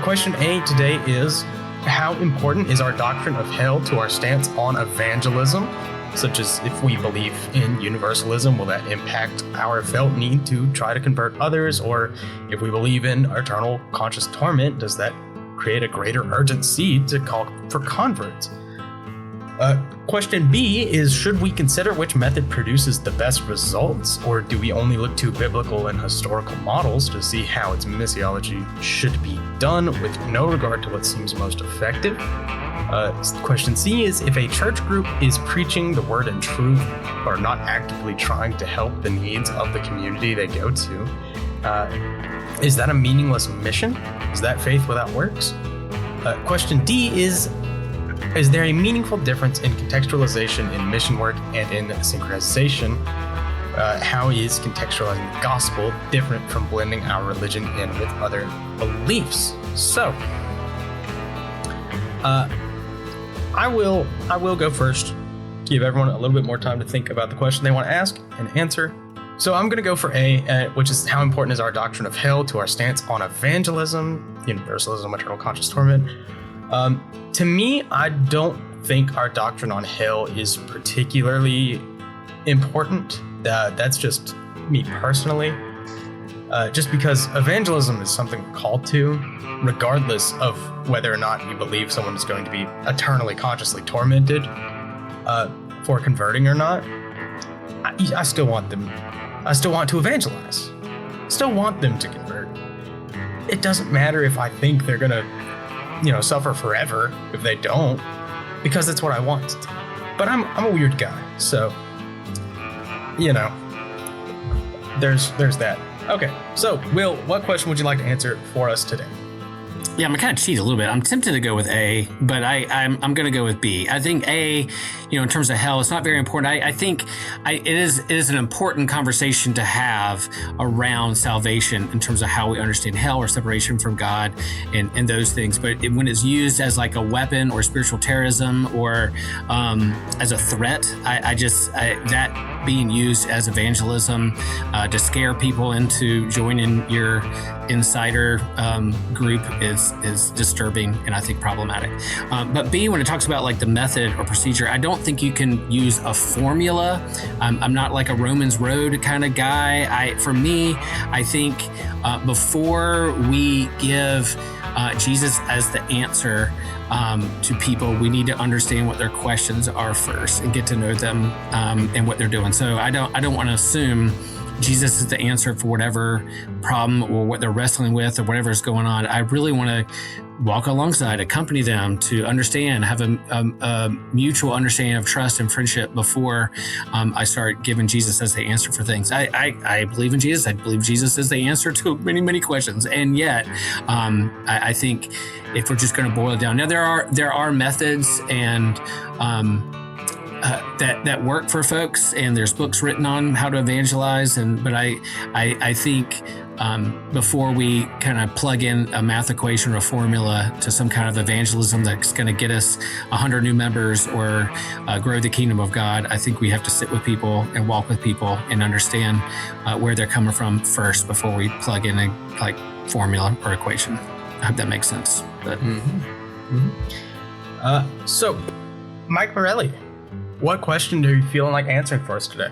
question A today is, how important is our doctrine of hell to our stance on evangelism? Such as, if we believe in universalism, will that impact our felt need to try to convert others? Or if we believe in eternal conscious torment, does that create a greater urgency to call for converts? Question B is, should we consider which method produces the best results, or do we only look to biblical and historical models to see how its missiology should be done with no regard to what seems most effective? Question C is, if a church group is preaching the word and truth, but are not actively trying to help the needs of the community they go to, is that a meaningless mission? Is that faith without works? Question D is there a meaningful difference in contextualization in mission work and in synchronization? How is contextualizing the gospel different from blending our religion in with other beliefs? So, I will go first, give everyone a little bit more time to think about the question they want to ask and answer. So I'm going to go for A, which is, how important is our doctrine of hell to our stance on evangelism, universalism, eternal conscious torment? To me, I don't think our doctrine on hell is particularly important. That's just me personally. Just because evangelism is something we're called to, regardless of whether or not you believe someone is going to be eternally consciously tormented for converting or not. I still want them. I still want to evangelize. Still want them to convert. It doesn't matter if I think they're gonna, suffer forever if they don't, because that's what I want. But I'm a weird guy, so there's that. Okay, so Will, what question would you like to answer for us today? Yeah, I'm gonna kind of cheat a little bit. I'm tempted to go with A, but I'm gonna go with B. I think A, in terms of hell, it's not very important. I think it is an important conversation to have around salvation in terms of how we understand hell or separation from God and those things. But when it's used as like a weapon or spiritual terrorism or as a threat, that being used as evangelism to scare people into joining your insider group is disturbing and I think problematic. But B, when it talks about like the method or procedure, I don't think you can use a formula. I'm not like a Romans Road kind of guy. For me, I think before we give Jesus as the answer to people, we need to understand what their questions are first and get to know them and what they're doing. So I don't want to assume Jesus is the answer for whatever problem or what they're wrestling with or whatever is going on. I really want to walk alongside, accompany them to understand, have a mutual understanding of trust and friendship before I start giving Jesus as the answer for things. I believe in Jesus. I believe Jesus is the answer to many, many questions. And yet, I think if we're just going to boil it down, now there are methods and that work for folks, and there's books written on how to evangelize. But I think before we kind of plug in a math equation or a formula to some kind of evangelism that's going to get us 100 new members or grow the kingdom of God, I think we have to sit with people and walk with people and understand where they're coming from first before we plug in a formula or equation. I hope that makes sense. But so, Mike Morelli, what question are you feeling like answering for us today?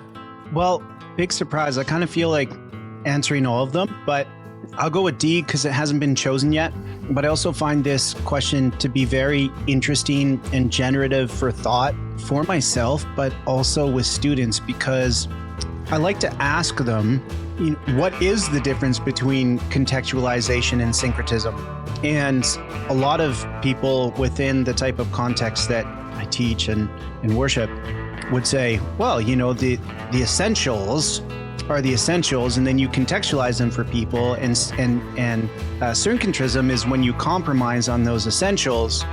Well, big surprise. I kind of feel like answering all of them, but I'll go with D because it hasn't been chosen yet. But I also find this question to be very interesting and generative for thought for myself, but also with students, because I like to ask them, what is the difference between contextualization and syncretism? And a lot of people within the type of context that I teach and worship would say, well, the essentials are the essentials, and then you contextualize them for people. And syncretism is when you compromise on those essentials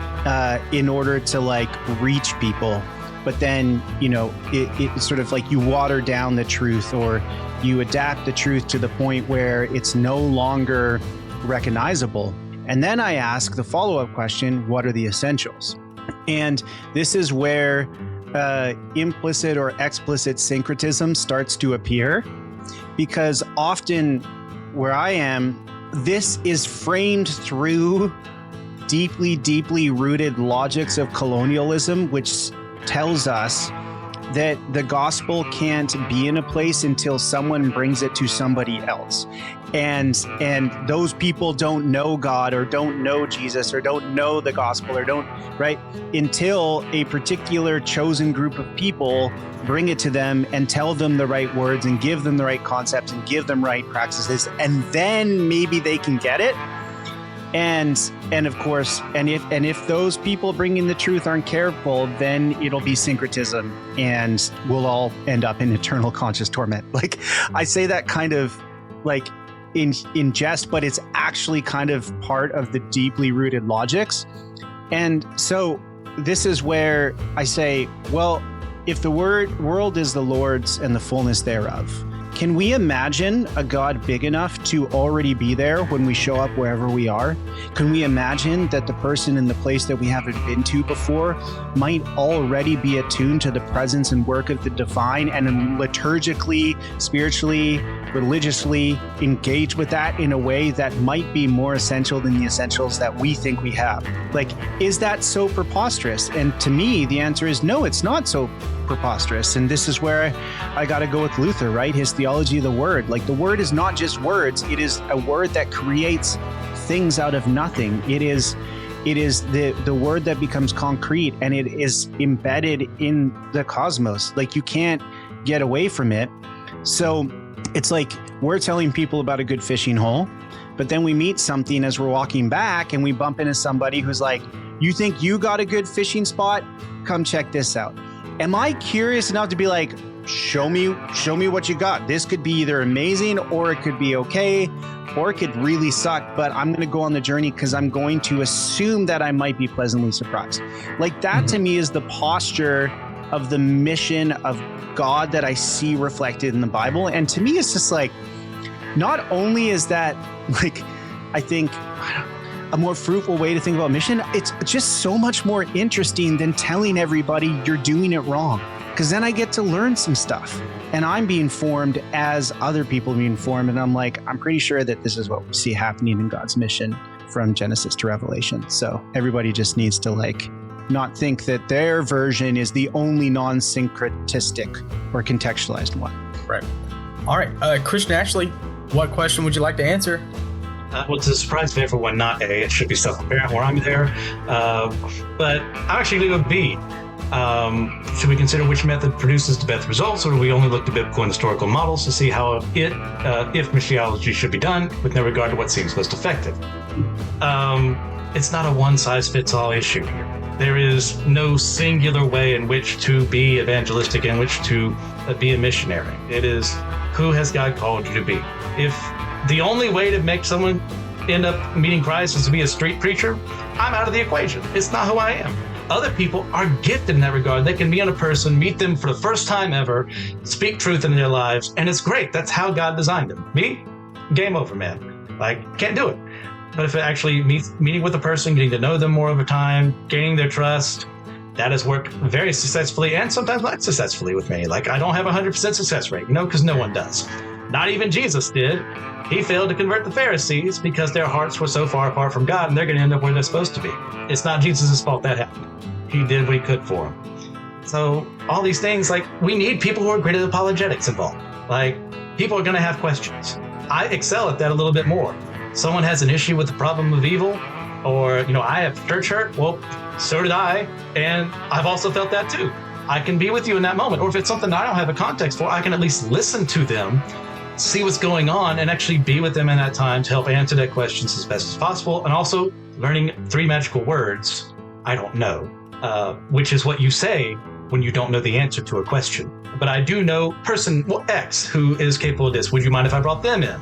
in order to reach people. But then, it's sort of like you water down the truth, or you adapt the truth to the point where it's no longer recognizable. And then I ask the follow-up question, what are the essentials? And this is where implicit or explicit syncretism starts to appear, because often where I am, this is framed through deeply, deeply rooted logics of colonialism, which tells us that the gospel can't be in a place until someone brings it to somebody else. And those people don't know God or don't know Jesus or don't know the gospel or don't, right? Until a particular chosen group of people bring it to them and tell them the right words and give them the right concepts and give them right practices. And then maybe they can get it. And of course, and if those people bringing the truth aren't careful, then it'll be syncretism and we'll all end up in eternal conscious torment. Like, I say that kind of like in jest, but it's actually kind of part of the deeply rooted logics. And so this is where I say, well, if the world is the Lord's and the fullness thereof, can we imagine a God big enough to already be there when we show up wherever we are? Can we imagine that the person in the place that we haven't been to before might already be attuned to the presence and work of the divine and liturgically, spiritually, religiously engage with that in a way that might be more essential than the essentials that we think we have? Like, is that so preposterous? And to me, the answer is no, it's not so preposterous. And this is where I got to go with Luther, right? His theology of the word. Like, the word is not just words. It is a word that creates things out of nothing. It is the word that becomes concrete, and it is embedded in the cosmos. Like, you can't get away from it. So it's like we're telling people about a good fishing hole, but then we meet something as we're walking back and we bump into somebody who's like, you think you got a good fishing spot? Come check this out. Am I curious enough to be like, show me what you got? This could be either amazing or it could be okay, or it could really suck, but I'm going to go on the journey because I'm going to assume that I might be pleasantly surprised. Like, that to me is the posture of the mission of God that I see reflected in the Bible. And to me, it's just like, not only is that, like, I think a more fruitful way to think about mission, it's just so much more interesting than telling everybody you're doing it wrong. Because then I get to learn some stuff and I'm being formed as other people are being formed. And I'm like, I'm pretty sure that this is what we see happening in God's mission from Genesis to Revelation. So everybody just needs to, like, not think that their version is the only non-syncretistic or contextualized one. Right. All right. Christian Ashley, what question would you like to answer? Well, it's a surprise for everyone, not A. It should be self-apparent where I'm there. But I'll actually leave with B. Should we consider which method produces the best results, or do we only look to biblical and historical models to see how if missiology should be done with no regard to what seems most effective? It's not a one-size-fits-all issue here. There is no singular way in which to be evangelistic, in which to be a missionary. It is, who has God called you to be? If the only way to make someone end up meeting Christ is to be a street preacher, I'm out of the equation. It's not who I am. Other people are gifted in that regard. They can meet a person, meet them for the first time ever, speak truth in their lives, and it's great. That's how God designed them. Me? Game over, man. Like, can't do it. But if it actually meeting with a person, getting to know them more over time, gaining their trust, that has worked very successfully and sometimes not successfully with me. Like, I don't have a 100% success rate, because no one does. Not even Jesus did. He failed to convert the Pharisees because their hearts were so far apart from God, and they're going to end up where they're supposed to be. It's not Jesus' fault that happened. He did what he could for them. So all these things, like, we need people who are great at apologetics involved. Like, people are going to have questions. I excel at that a little bit more. Someone has an issue with the problem of evil, or, I have church hurt. Well, so did I, and I've also felt that too. I can be with you in that moment. Or if it's something I don't have a context for, I can at least listen to them, see what's going on, and actually be with them in that time to help answer their questions as best as possible. And also learning 3 magical words, I don't know, which is what you say when you don't know the answer to a question. But I do know person X who is capable of this. Would you mind if I brought them in?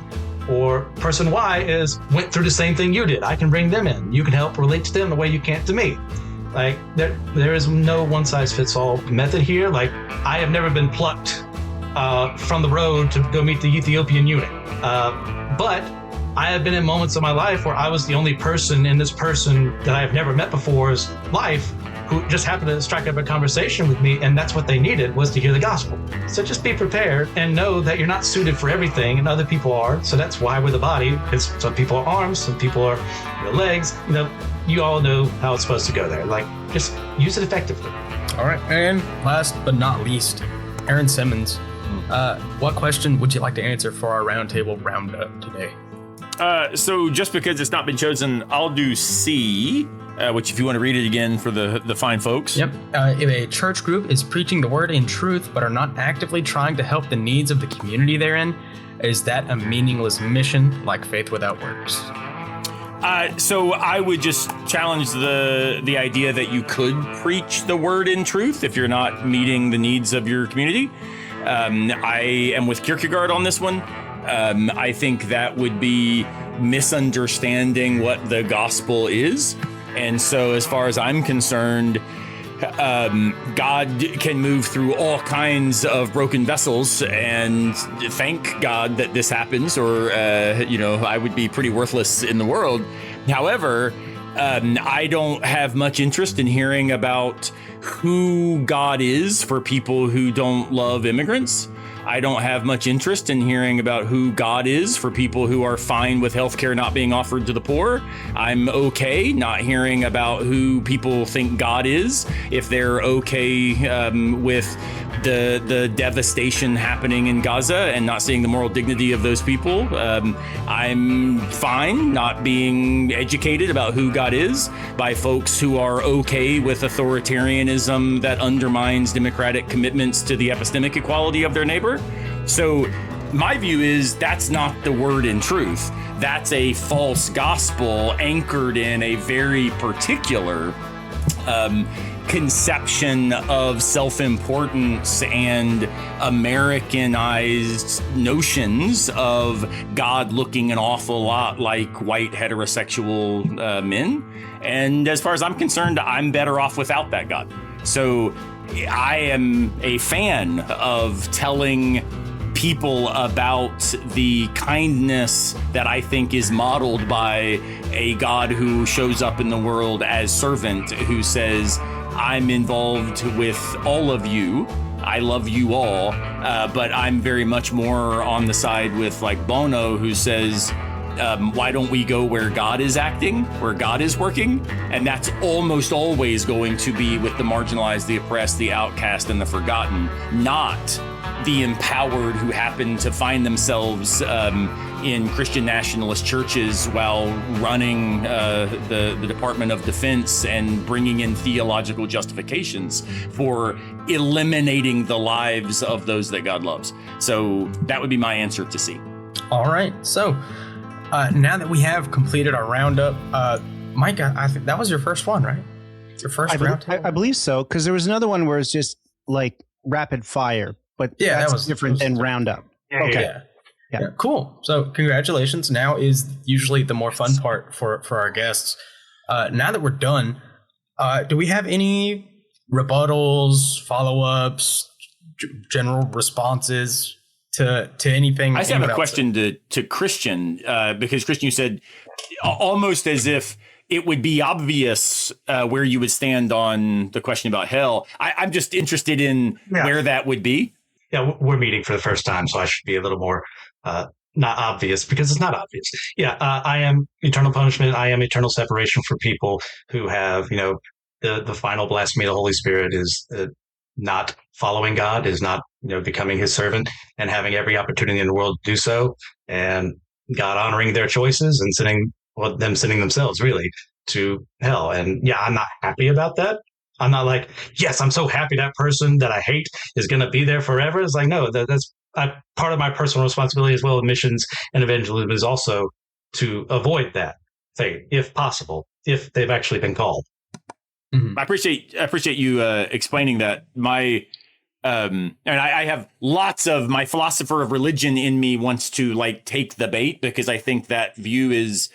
Or person Y went through the same thing you did. I can bring them in. You can help relate to them the way you can't to me. Like, there is no one-size-fits-all method here. Like, I have never been plucked from the road to go meet the Ethiopian eunuch. But I have been in moments of my life where I was the only person in this person that I have never met before's life who just happened to strike up a conversation with me, and that's what they needed, was to hear the gospel. So just be prepared and know that you're not suited for everything, and other people are. So that's why we're the body, because some people are arms, some people are legs. You all know how it's supposed to go there. Like, just use it effectively. All right, and last but not least, Aaron Simmons. What question would you like to answer for our roundtable roundup today? So just because it's not been chosen, I'll do C, which if you want to read it again for the fine folks. Yep. If a church group is preaching the word in truth but are not actively trying to help the needs of the community therein, is that a meaningless mission like faith without works? So I would just challenge the idea that you could preach the word in truth if you're not meeting the needs of your community. I am with Kierkegaard on this one. I think that would be misunderstanding what the gospel is. And so as far as I'm concerned, God can move through all kinds of broken vessels, and thank God that this happens, or, I would be pretty worthless in the world. However, I don't have much interest in hearing about who God is for people who don't love immigrants. I don't have much interest in hearing about who God is for people who are fine with healthcare not being offered to the poor. I'm okay not hearing about who people think God is if they're okay with the devastation happening in Gaza and not seeing the moral dignity of those people. I'm fine not being educated about who God is by folks who are okay with authoritarianism that undermines democratic commitments to the epistemic equality of their neighbor. So my view is that's not the word in truth. That's a false gospel anchored in a very particular conception of self-importance and Americanized notions of God looking an awful lot like white heterosexual men. And as far as I'm concerned, I'm better off without that God. So I am a fan of telling people about the kindness that I think is modeled by a God who shows up in the world as servant, who says, I'm involved with all of you. I love you all. But I'm very much more on the side with like Bono, who says, why don't we go where God is acting, where God is working? And that's almost always going to be with the marginalized, the oppressed, the outcast, and the forgotten, not the empowered who happen to find themselves in Christian nationalist churches while running the Department of Defense and bringing in theological justifications for eliminating the lives of those that God loves. So that would be my answer to C. All right. So now that we have completed our roundup, Mike, I think that was your first one, right? Your first roundtable? I believe so, because there was another one where it's just like rapid fire, but yeah, that was different than roundup. Okay. Yeah. Cool. So congratulations. Now is usually the more fun part for our guests. Now that we're done, do we have any rebuttals, follow-ups, general responses to anything? I just have a question to Christian, because Christian, you said almost as if it would be obvious where you would stand on the question about hell. I'm just interested in where that would be. Yeah, we're meeting for the first time, so I should be a little more not obvious, because it's not obvious. Yeah, I am eternal punishment. I am eternal separation for people who have, the final blasphemy of the Holy Spirit is not following God, is not, becoming his servant and having every opportunity in the world to do so, and God honoring their choices and sending themselves really to hell. And yeah, I'm not happy about that. I'm not like, yes, I'm so happy that person that I hate is going to be there forever. It's like, no, that's part of my personal responsibility as well as missions and evangelism is also to avoid that fate, if possible, if they've actually been called. Mm-hmm. I appreciate you explaining that. And I have lots of my philosopher of religion in me wants to like take the bait because I think that view is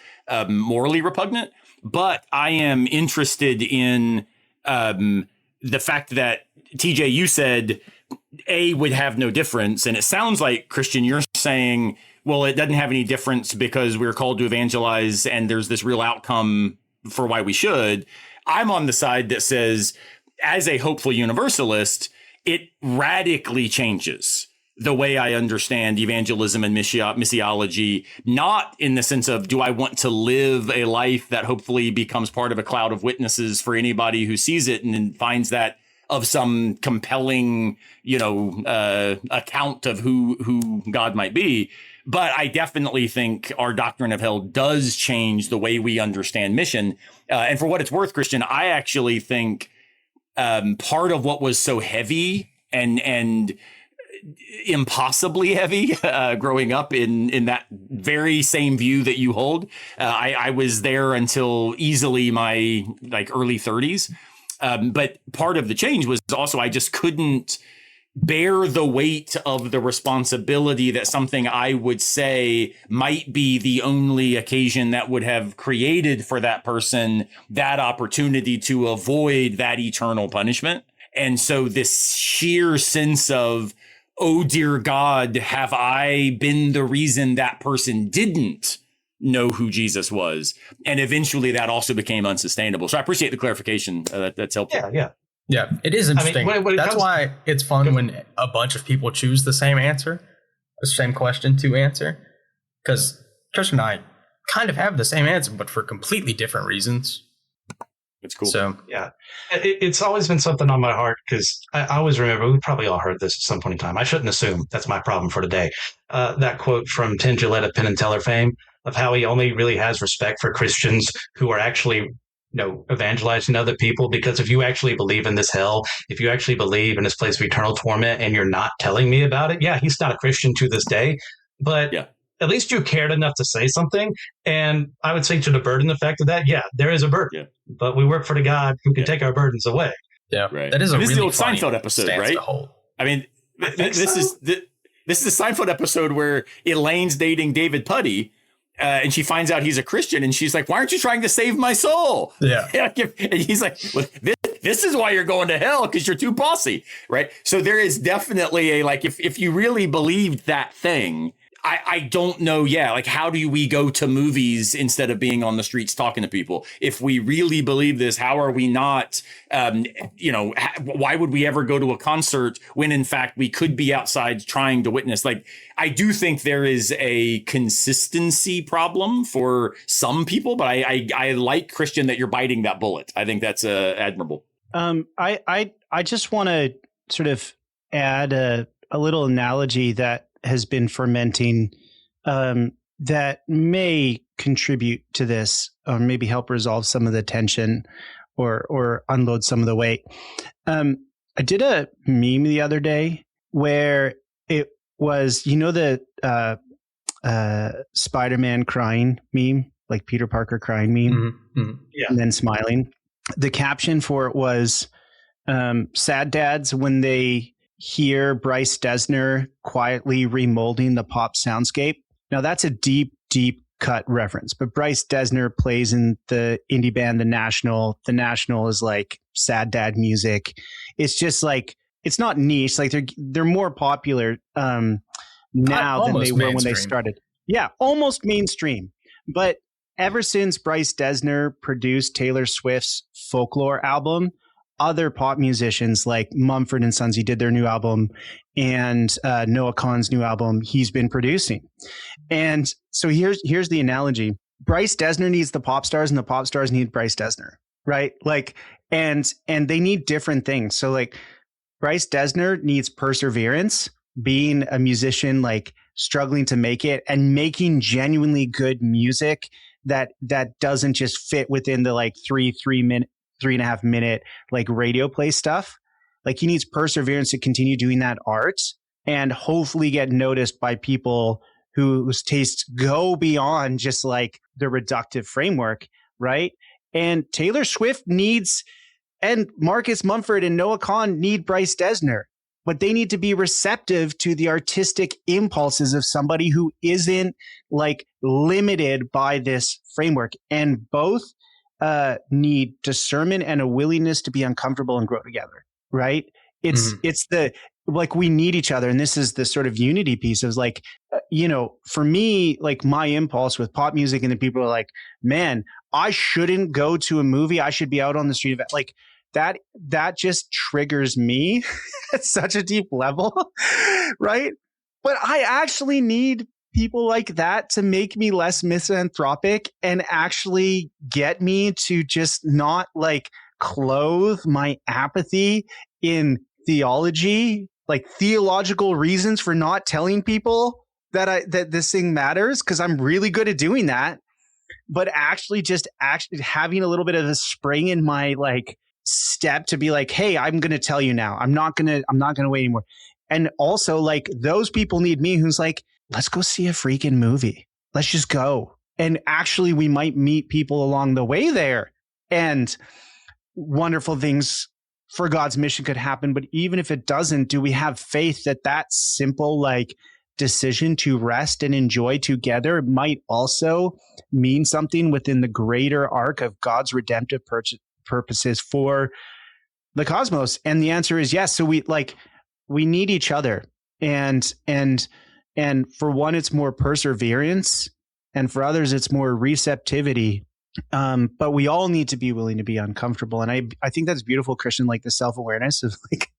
morally repugnant. But I am interested in the fact that TJ, you said A would have no difference. And it sounds like, Christian, you're saying, well, it doesn't have any difference because we're called to evangelize and there's this real outcome for why we should. I'm on the side that says, as a hopeful universalist, it radically changes the way I understand evangelism and missiology, not in the sense of, do I want to live a life that hopefully becomes part of a cloud of witnesses for anybody who sees it and finds that of some compelling, account of who God might be. But I definitely think our doctrine of hell does change the way we understand mission. And for what it's worth, Christian, I actually think part of what was so heavy and impossibly heavy growing up in that very same view that you hold. I was there until easily my early 30s. But part of the change was also I just couldn't bear the weight of the responsibility that something I would say might be the only occasion that would have created for that person that opportunity to avoid that eternal punishment. And so this sheer sense of, oh, dear God, have I been the reason that person didn't know who Jesus was? And eventually that also became unsustainable. So I appreciate the clarification. That's helpful. Yeah, it is interesting. when That's why it's fun when a bunch of people choose the same answer, the same question to answer. Because Tristan and I kind of have the same answer, but for completely different reasons. It's cool. So Yeah, it's always been something on my heart because I always remember, we probably all heard this at some point in time. I shouldn't assume. That's my problem for today. That quote from Tim Gillette of Penn and Teller fame of how he only really has respect for Christians who are actually, evangelizing other people. Because if you actually believe in this hell, if you actually believe in this place of eternal torment and you're not telling me about it, yeah, he's not a Christian to this day. But at least you cared enough to say something. And I would say to the burden effect of that, there is a burden. Yeah. But we work for the God who can take our burdens away. Yeah, right. That is a this really is the old Seinfeld episode, right? I mean, this is the Seinfeld episode where Elaine's dating David Puddy. And she finds out he's a Christian, and she's like, "Why aren't you trying to save my soul?" Yeah. And he's like, well, "This is why you're going to hell, because you're too bossy, right?" So there is definitely if you really believed that thing, I don't know. Yeah. How do we go to movies instead of being on the streets talking to people? If we really believe this, how are we not, why would we ever go to a concert when in fact we could be outside trying to witness? I do think there is a consistency problem for some people, but I like, Christian, that you're biting that bullet. I think that's admirable. I just want to sort of add a little analogy that has been fermenting that may contribute to this, or maybe help resolve some of the tension or unload some of the weight. I did a meme the other day where it was, the Spider-Man crying meme, like Peter Parker crying meme, and then smiling. The caption for it was sad dads when they hear Bryce Dessner quietly remolding the pop soundscape. Now that's a deep, deep cut reference, but Bryce Dessner plays in the indie band The National. The National is like sad dad music. It's just it's not niche. They're more popular now than they were when they started. Yeah, almost mainstream. But ever since Bryce Dessner produced Taylor Swift's Folklore album, other pop musicians like Mumford & Sons, he did their new album, and Noah Kahan's new album, he's been producing. And so here's the analogy. Bryce Dessner needs the pop stars, and the pop stars need Bryce Dessner, right? And they need different things. So Bryce Dessner needs perseverance, being a musician, struggling to make it and making genuinely good music that doesn't just fit within the 3.5 minute radio play stuff. He needs perseverance to continue doing that art and hopefully get noticed by people whose tastes go beyond just the reductive framework, right? And Taylor Swift and Marcus Mumford and Noah Kahan need Bryce Dessner, but they need to be receptive to the artistic impulses of somebody who isn't limited by this framework. And both need discernment and a willingness to be uncomfortable and grow together, right? It's we need each other. And this is the sort of unity piece of for me, my impulse with pop music, and then people are like, man, I shouldn't go to a movie. I should be out on the street. Like that just triggers me at such a deep level, right? But I actually need people like that to make me less misanthropic and actually get me to just not like clothe my apathy in theology, like theological reasons for not telling people that this thing matters, because I'm really good at doing that. But actually having a little bit of a spring in my like step to be like, hey, I'm going to tell you now. I'm not going to wait anymore. And also like those people need me who's like, let's go see a freaking movie. Let's just go. And actually we might meet people along the way there and wonderful things for God's mission could happen. But even if it doesn't, do we have faith that that simple like decision to rest and enjoy together might also mean something within the greater arc of God's redemptive purposes for the cosmos? And the answer is yes. So we need each other, and for one, it's more perseverance, and for others, it's more receptivity. But we all need to be willing to be uncomfortable. And I think that's beautiful, Christian, like the self-awareness of like,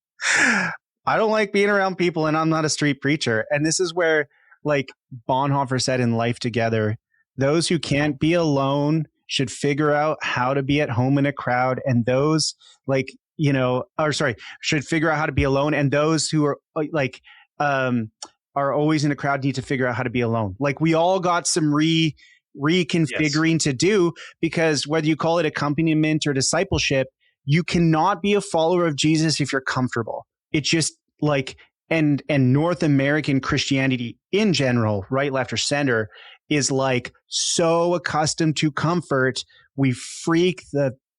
I don't like being around people and I'm not a street preacher. And this is where like Bonhoeffer said in Life Together, those who can't be alone should figure out how to be at home in a crowd. And those should figure out how to be alone. And those who are like, are always in a crowd need to figure out how to be alone. Like we all got some reconfiguring to do, because whether you call it accompaniment or discipleship, you cannot be a follower of Jesus if you're comfortable. It's just like, and North American Christianity in general, right, left, or center, is like so accustomed to comfort. We freak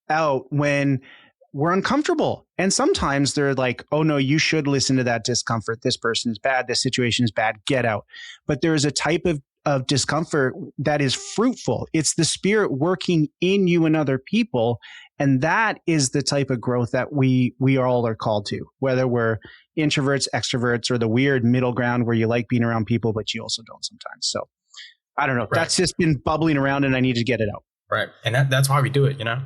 out when we're uncomfortable. And sometimes they're like, oh no, you should listen to that discomfort. This person is bad. This situation is bad. Get out. But there is a type of discomfort that is fruitful. It's the Spirit working in you and other people. And that is the type of growth that we all are called to, whether we're introverts, extroverts, or the weird middle ground where you like being around people, but you also don't sometimes. So I don't know. Right. That's just been bubbling around and I need to get it out. Right. And that's why we do it, you know?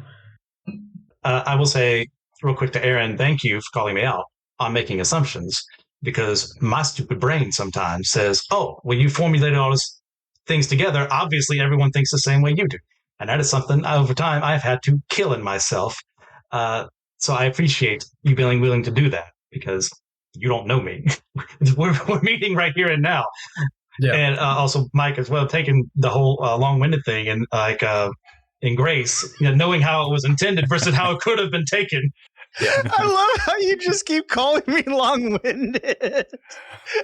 I will say real quick to Aaron, thank you for calling me out on making assumptions, because my stupid brain sometimes says, oh, well, you formulated all these things together. Obviously, everyone thinks the same way you do. And that is something over time I've had to kill in myself. So I appreciate you being willing to do that, because you don't know me. we're meeting right here and now. Yeah. And also Mike as well, taking the whole long-winded thing and like in grace, knowing how it was intended versus how it could have been taken. Yeah. I love how you just keep calling me long-winded.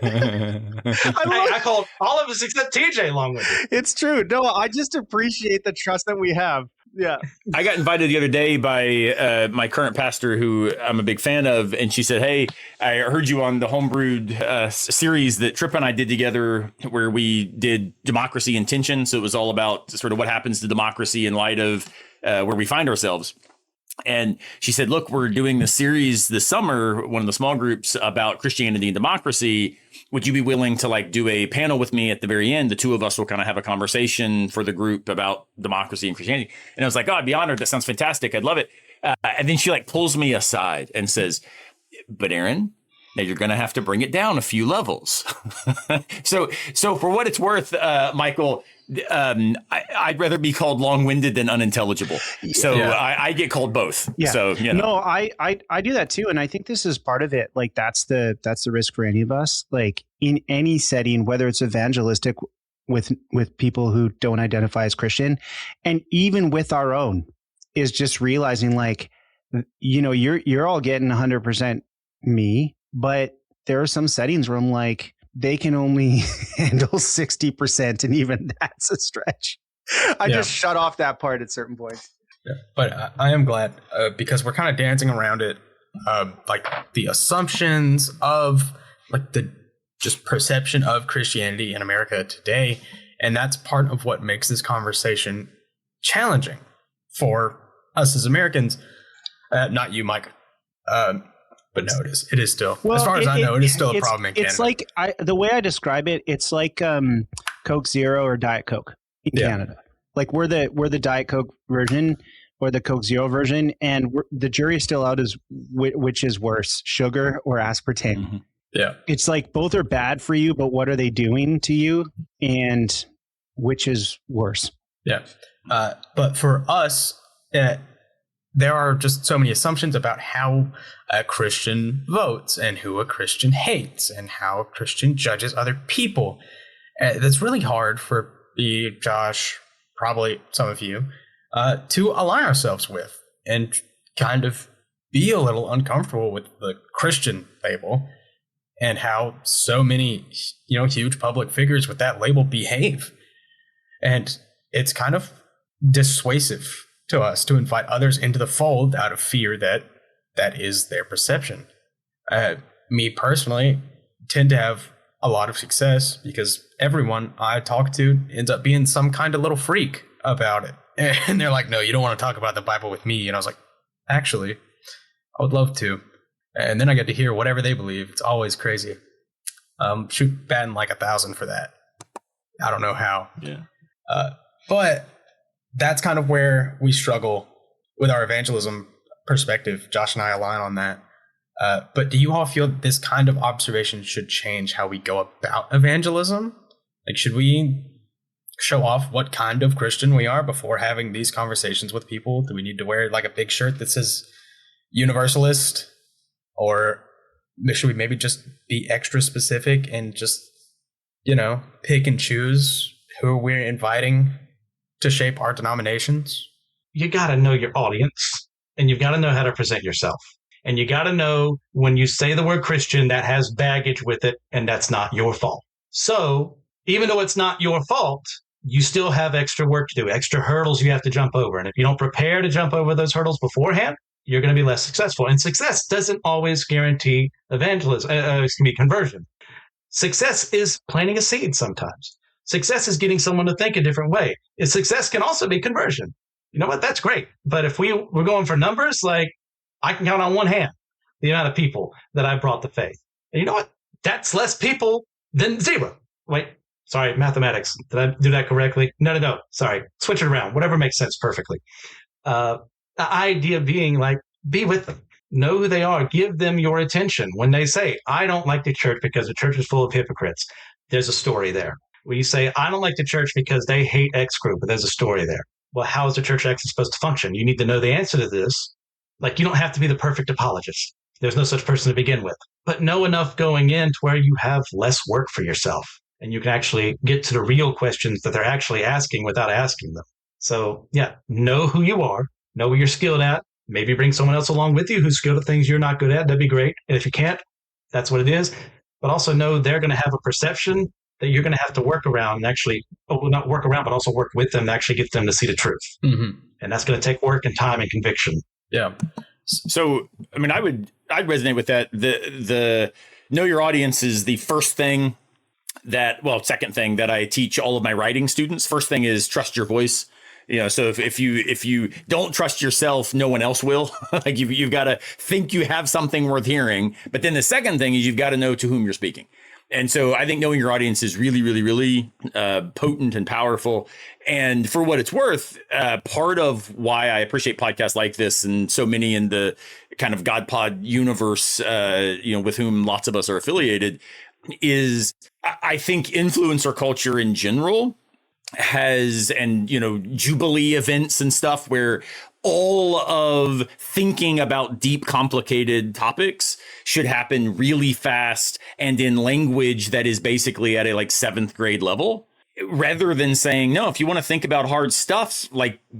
I called all of us except TJ long-winded. It's true. No, I just appreciate the trust that we have. Yeah. I got invited the other day by my current pastor, who I'm a big fan of, and she said, hey, I heard you on the Homebrewed series that Tripp and I did together, where we did democracy and tension. So it was all about sort of what happens to democracy in light of where we find ourselves. And she said, look, we're doing this series this summer, one of the small groups, about Christianity and democracy. Would you be willing to like do a panel with me at the very end? The two of us will kind of have a conversation for the group about democracy and Christianity. And I was like, oh, I'd be honored. That sounds fantastic. I'd love it. And then she like pulls me aside and says, but Aaron, now you're going to have to bring it down a few levels. So for what it's worth, Michael, I'd rather be called long-winded than unintelligible. So yeah. I get called both. Yeah. So No, I do that too, and I think this is part of it. Like that's the risk for any of us. Like in any setting, whether it's evangelistic with people who don't identify as Christian, and even with our own, is just realizing like, you're all getting 100% me, but there are some settings where I'm like, they can only handle 60%, and even that's a stretch. I just shut off that part at certain points. Yeah. But I am glad because we're kind of dancing around it, like the assumptions of like the just perception of Christianity in America today, and that's part of what makes this conversation challenging for us as Americans. Not you, Mike. But no, it is still, as far as I know, it is still a problem in Canada. It's like, the way I describe it, it's like Coke Zero or Diet Coke in Canada. Like we're the Diet Coke version or the Coke Zero version, and the jury is still out as which is worse, sugar or aspartame. Mm-hmm. Yeah. It's like both are bad for you, but what are they doing to you, and which is worse? Yeah. But for us, there are just so many assumptions about how a Christian votes and who a Christian hates and how a Christian judges other people. That's really hard for me, Josh, probably some of you, to align ourselves with and kind of be a little uncomfortable with the Christian label and how so many, huge public figures with that label behave. And it's kind of dissuasive to us to invite others into the fold out of fear that that is their perception. Me personally tend to have a lot of success because everyone I talk to ends up being some kind of little freak about it. And they're like, no, you don't want to talk about the Bible with me. And I was like, actually, I would love to. And then I get to hear whatever they believe. It's always crazy. Batting like 1,000 for that. I don't know how. Yeah. But that's kind of where we struggle with our evangelism perspective. Josh and I align on that. But do you all feel that this kind of observation should change how we go about evangelism? Like, should we show off what kind of Christian we are before having these conversations with people? Do we need to wear like a big shirt that says Universalist? Or should we maybe just be extra specific and just, pick and choose who we're inviting to shape our denominations? You got to know your audience, and you've got to know how to present yourself. And you got to know when you say the word Christian, that has baggage with it, and that's not your fault. So even though it's not your fault, you still have extra work to do, extra hurdles you have to jump over. And if you don't prepare to jump over those hurdles beforehand, you're going to be less successful. And success doesn't always guarantee conversion. Success is planting a seed sometimes. Success is getting someone to think a different way. And success can also be conversion. You know what? That's great. But if we're going for numbers, like I can count on one hand the amount of people that I brought to faith. And you know what? That's less people than zero. Wait, sorry, mathematics. Did I do that correctly? No. Sorry. Switch it around. Whatever makes sense perfectly. The idea being like, be with them. Know who they are. Give them your attention. When they say, I don't like the church because the church is full of hypocrites, there's a story there. When you say, I don't like the church because they hate X group, but there's a story there. Well, how is the church actually supposed to function? You need to know the answer to this. Like, you don't have to be the perfect apologist. There's no such person to begin with. But know enough going in to where you have less work for yourself. And you can actually get to the real questions that they're actually asking without asking them. So, yeah, know who you are. Know what you're skilled at. Maybe bring someone else along with you who's skilled at things you're not good at. That'd be great. And if you can't, that's what it is. But also know they're going to have a perception that you're going to have to work around and actually, not work around, but also work with them to actually get them to see the truth. Mm-hmm. And that's going to take work and time and conviction. Yeah. So, I mean, I'd resonate with that. The know your audience is the first thing second thing that I teach all of my writing students. First thing is trust your voice. So if you don't trust yourself, no one else will. Like you've got to think you have something worth hearing. But then the second thing is you've got to know to whom you're speaking. And so I think knowing your audience is really, really, really potent and powerful. And for what it's worth, part of why I appreciate podcasts like this and so many in the kind of God Pod universe, with whom lots of us are affiliated, is I think influencer culture in general has, and Jubilee events and stuff where all of thinking about deep, complicated topics should happen really fast and in language that is basically at a 7th grade level, rather than saying, no, if you want to think about hard stuff,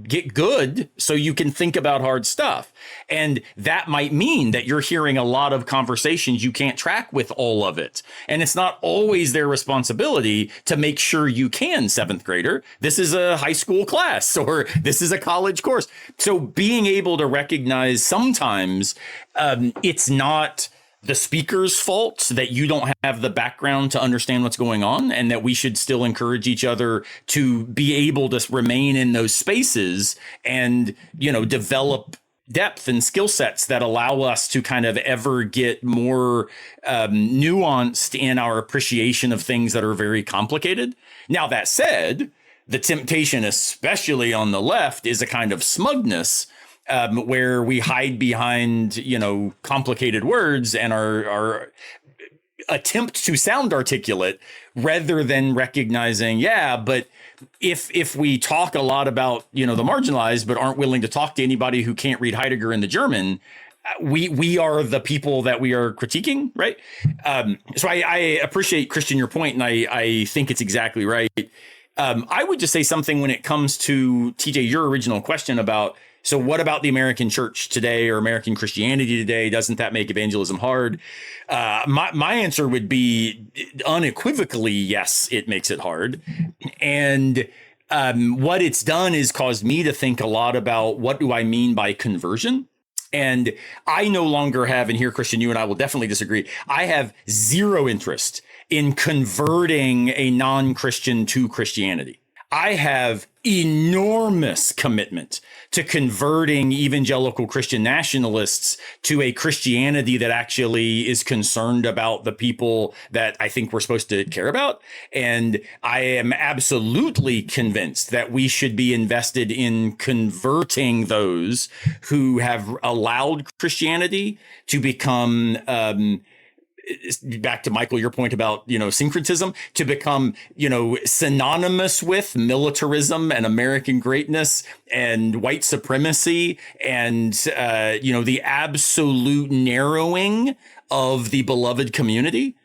get good so you can think about hard stuff. And that might mean that you're hearing a lot of conversations you can't track with all of it. And it's not always their responsibility to make sure you can, 7th grader. This is a high school class or this is a college course. So being able to recognize sometimes it's not the speaker's fault that you don't have the background to understand what's going on, and that we should still encourage each other to be able to remain in those spaces and, develop depth and skill sets that allow us to kind of ever get more nuanced in our appreciation of things that are very complicated. Now, that said, The temptation, especially on the left, is a kind of smugness where we hide behind, complicated words and our attempt to sound articulate rather than recognizing, but if we talk a lot about, the marginalized, but aren't willing to talk to anybody who can't read Heidegger in the German, we are the people that we are critiquing, right? So I appreciate, Christian, your point, and I think it's exactly right. I would just say something when it comes to, TJ, your original question about, so what about the American church today or American Christianity today? Doesn't that make evangelism hard? My answer would be unequivocally, yes, it makes it hard. And what it's done is caused me to think a lot about what do I mean by conversion? And I no longer have, and here, Christian, you and I will definitely disagree, I have zero interest in converting a non-Christian to Christianity. I have enormous commitment to converting evangelical Christian nationalists to a Christianity that actually is concerned about the people that I think we're supposed to care about. And I am absolutely convinced that we should be invested in converting those who have allowed Christianity to become, back to Michael, your point about, syncretism, to become, synonymous with militarism and American greatness and white supremacy and, the absolute narrowing of the beloved community.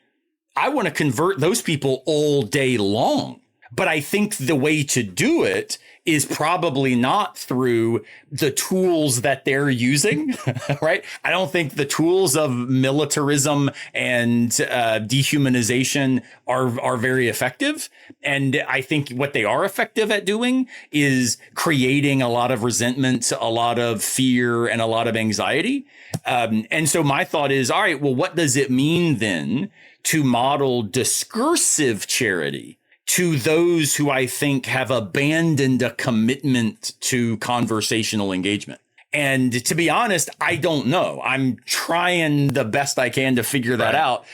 I want to convert those people all day long. But I think the way to do it is probably not through the tools that they're using, right? I don't think the tools of militarism and dehumanization are very effective. And I think what they are effective at doing is creating a lot of resentment, a lot of fear, and a lot of anxiety. And so my thought is, all right, well, what does it mean then to model discursive charity to those who I think have abandoned a commitment to conversational engagement? And to be honest, I don't know. I'm trying the best I can to figure that out.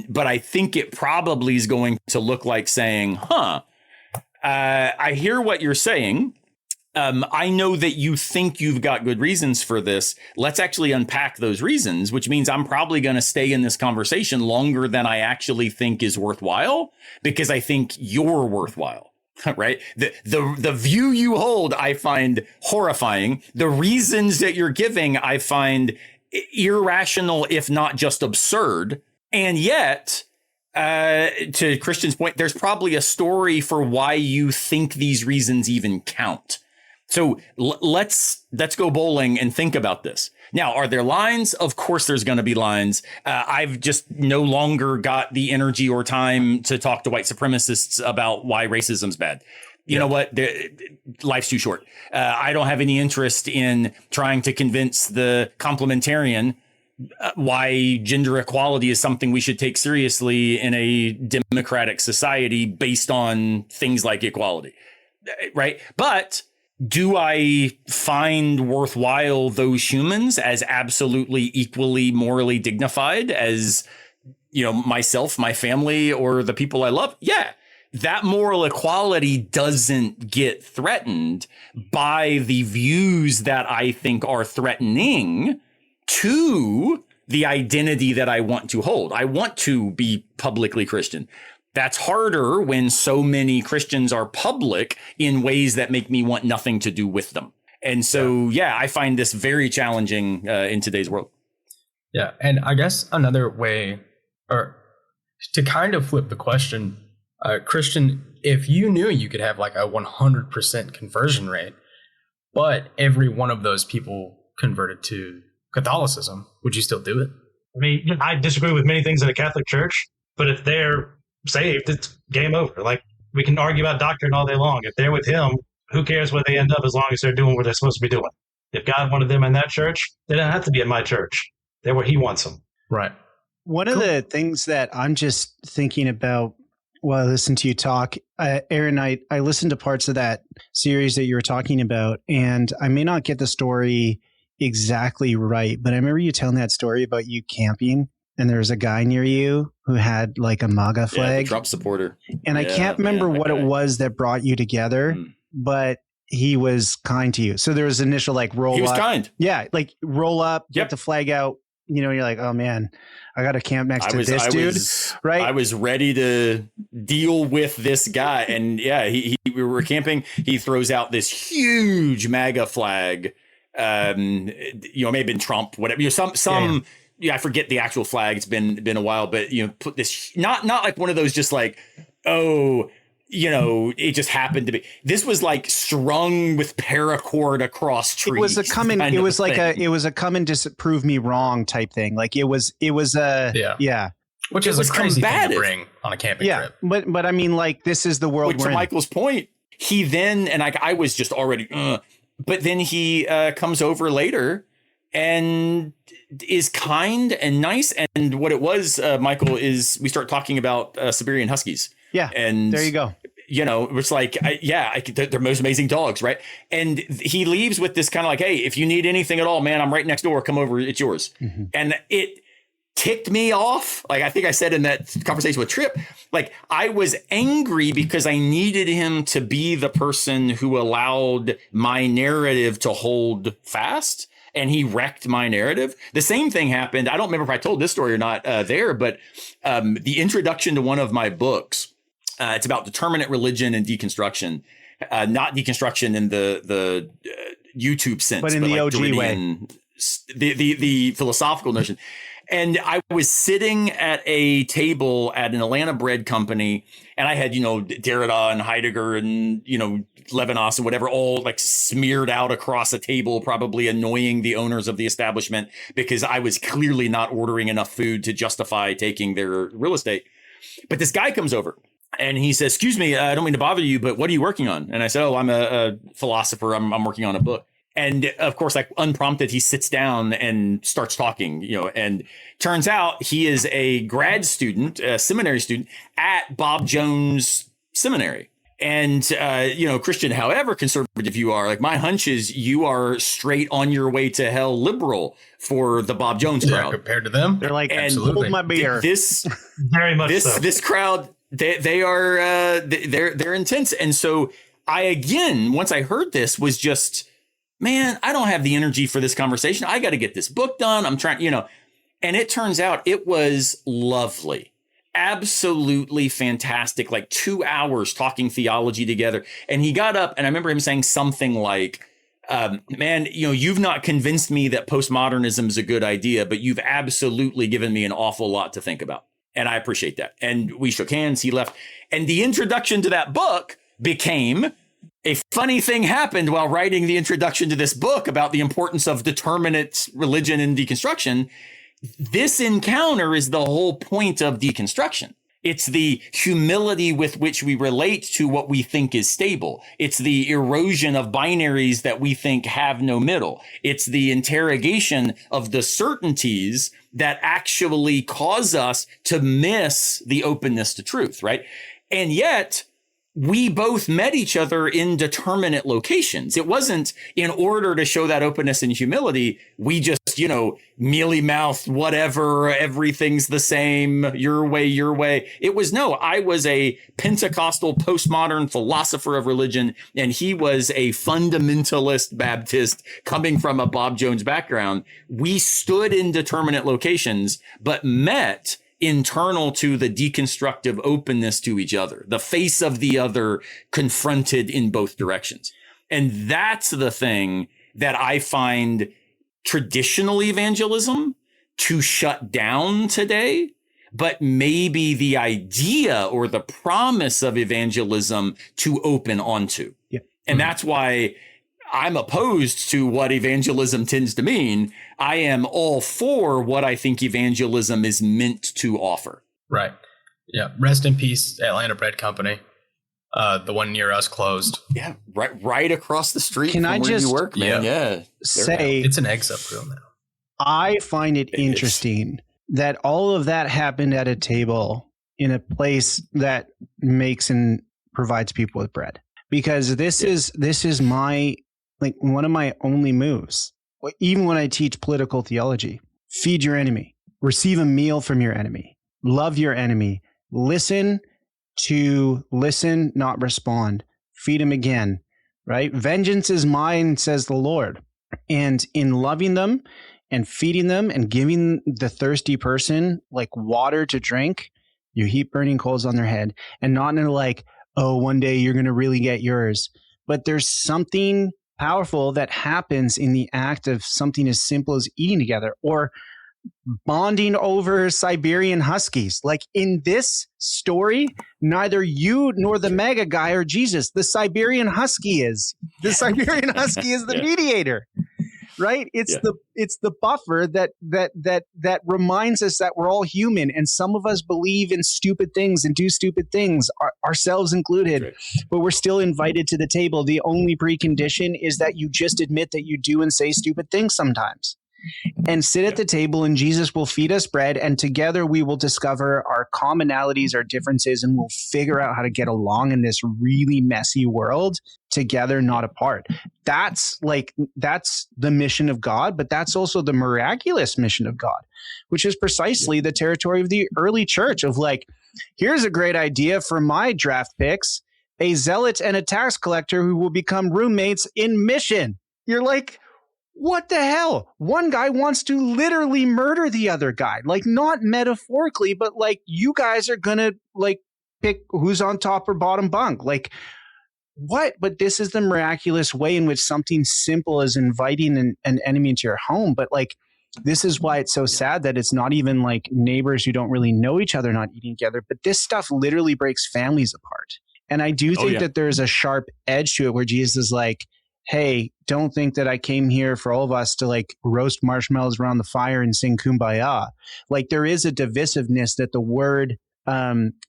But I think it probably is going to look like saying, I hear what you're saying. I know that you think you've got good reasons for this. Let's actually unpack those reasons, which means I'm probably going to stay in this conversation longer than I actually think is worthwhile, because I think you're worthwhile, right? The view you hold, I find horrifying. The reasons that you're giving, I find irrational, if not just absurd. And yet, to Christian's point, there's probably a story for why you think these reasons even count. So let's go bowling and think about this. Now, are there lines? Of course, there's going to be lines. I've just no longer got the energy or time to talk to white supremacists about why racism's bad. You know what? Life's too short. I don't have any interest in trying to convince the complementarian why gender equality is something we should take seriously in a democratic society based on things like equality, right? But do I find worthwhile those humans as absolutely equally morally dignified as, myself, my family, or the people I love? Yeah. That moral equality doesn't get threatened by the views that I think are threatening to the identity that I want to hold. I want to be publicly Christian. That's harder when so many Christians are public in ways that make me want nothing to do with them. And so, I find this very challenging in today's world. Yeah. And I guess another way, or to kind of flip the question, Christian, if you knew you could have like a 100% conversion rate, but every one of those people converted to Catholicism, would you still do it? I mean, I disagree with many things in the Catholic Church, but if they're saved, it's game over. Like, we can argue about doctrine all day long. If they're with him, who cares where they end up as long as they're doing what they're supposed to be doing? If God wanted them in that church, they don't have to be in my church. They're where he wants them. Right. One of the things that I'm just thinking about while I listen to you talk, Aaron, I listened to parts of that series that you were talking about, and I may not get the story exactly right, but I remember you telling that story about you camping and there was a guy near you who had like a MAGA Yeah, flag. the Trump supporter. And I Yeah, can't remember man, what that it guy. was that brought you together, but he was kind to you. So there was initial like roll up. He was kind. Yeah, like roll up, Yep. get the flag out. You know, you're like, oh man, I got to camp next to this dude. Right? I was ready to deal with this guy, and yeah, we were camping. He throws out this huge MAGA flag. You know, may have been Trump, whatever. You know, some. Yeah, I forget the actual flag. It's been a while, but you know, put this not like one of those just like, oh, you know, it just happened to be. This was like strung with paracord across trees. It was a come and it was like it was a come and disprove me wrong type thing. Like it was a yeah. Which is a crazy thing to bring on a camping trip. But I mean, like this is the world. To Michael's point, he then and I was just already, but then he comes over later and is kind and nice. And what it was, Michael, is we start talking about Siberian Huskies. Yeah, and there you go. You know, it's like, they're most amazing dogs, right? And he leaves with this kind of like, hey, if you need anything at all, man, I'm right next door. Come over, it's yours. Mm-hmm. And it ticked me off. Like I think I said in that conversation with Tripp, like I was angry because I needed him to be the person who allowed my narrative to hold fast. And he wrecked my narrative. The same thing happened. I don't remember if I told this story or not there, but the introduction to one of my books, it's about determinate religion and deconstruction, not deconstruction in the YouTube sense, but in the like OG way, the philosophical notion. And I was sitting at a table at an Atlanta bread company, and I had, you know, Derrida and Heidegger and, you know, Levinas and whatever, all like smeared out across a table, probably annoying the owners of the establishment because I was clearly not ordering enough food to justify taking their real estate. But this guy comes over and he says, excuse me, I don't mean to bother you, but what are you working on? And I said, oh, I'm a philosopher. I'm working on a book. And of course, like unprompted, he sits down and starts talking, you know, and turns out he is a grad student, a seminary student at Bob Jones Seminary. And, you know, Christian, however conservative you are, like my hunch is you are straight on your way to hell liberal for the Bob Jones crowd. Compared to them, they're like, absolutely. Hold my beer. This very much this crowd, they are they're intense. And so I, again, once I heard this, was just, man, I don't have the energy for this conversation. I got to get this book done. I'm trying, you know, and it turns out it was lovely. Absolutely fantastic. Like 2 hours talking theology together. And he got up and I remember him saying something like, man, you know, you've not convinced me that postmodernism is a good idea, but you've absolutely given me an awful lot to think about. And I appreciate that. And we shook hands. He left. And the introduction to that book became a funny thing happened while writing the introduction to this book about the importance of determinate religion and deconstruction. This encounter is the whole point of deconstruction. It's the humility with which we relate to what we think is stable. It's the erosion of binaries that we think have no middle. It's the interrogation of the certainties that actually cause us to miss the openness to truth, right? And yet, we both met each other in determinate locations. It wasn't in order to show that openness and humility. We just, you know, mealy mouthed, whatever, everything's the same, your way. It was no, I was a Pentecostal postmodern philosopher of religion, and he was a fundamentalist Baptist coming from a Bob Jones background. We stood in determinate locations, but met internal to the deconstructive openness to each other, the face of the other confronted in both directions. And that's the thing that I find traditional evangelism to shut down today, but maybe the idea or the promise of evangelism to open onto. Yeah. And that's why I'm opposed to what evangelism tends to mean. I am all for what I think evangelism is meant to offer. Right. Yeah. Rest in peace, Atlanta Bread Company. The one near us closed. Yeah. Right across the street Can from I where just you work, man. Yeah. Say it's an egg sub grill now. I find it interesting that all of that happened at a table in a place that makes and provides people with bread. Because this is my, like, one of my only moves, even when I teach political theology. Feed your enemy. receive a meal from your enemy, love your enemy, listen, not respond, feed him again, right? Vengeance is mine, says the Lord. And in loving them and feeding them and giving the thirsty person like water to drink, you heap burning coals on their head, and not in a like, oh, one day you're going to really get yours. But there's something powerful that happens in the act of something as simple as eating together or bonding over Siberian Huskies. Like in this story, neither you nor the mega guy are Jesus. The Siberian Husky is. The Siberian Husky is the mediator. Right? It's the buffer that reminds us that we're all human, and some of us believe in stupid things and do stupid things, ourselves included, right. But we're still invited to the table. The only precondition is that you just admit that you do and say stupid things sometimes. And sit at the table, and Jesus will feed us bread, and together we will discover our commonalities, our differences, and we'll figure out how to get along in this really messy world together, not apart. That's the mission of God, but that's also the miraculous mission of God, which is precisely the territory of the early church of like, here's a great idea for my draft picks, a zealot and a tax collector who will become roommates in mission. You're like, what the hell? One guy wants to literally murder the other guy, like not metaphorically, but like you guys are going to like pick who's on top or bottom bunk. Like what? But this is the miraculous way in which something simple as inviting an enemy into your home. But like, this is why it's so sad that it's not even like neighbors who don't really know each other not eating together, but this stuff literally breaks families apart. And I do think that there's a sharp edge to it where Jesus is like, hey, don't think that I came here for all of us to like roast marshmallows around the fire and sing Kumbaya. Like there is a divisiveness that the word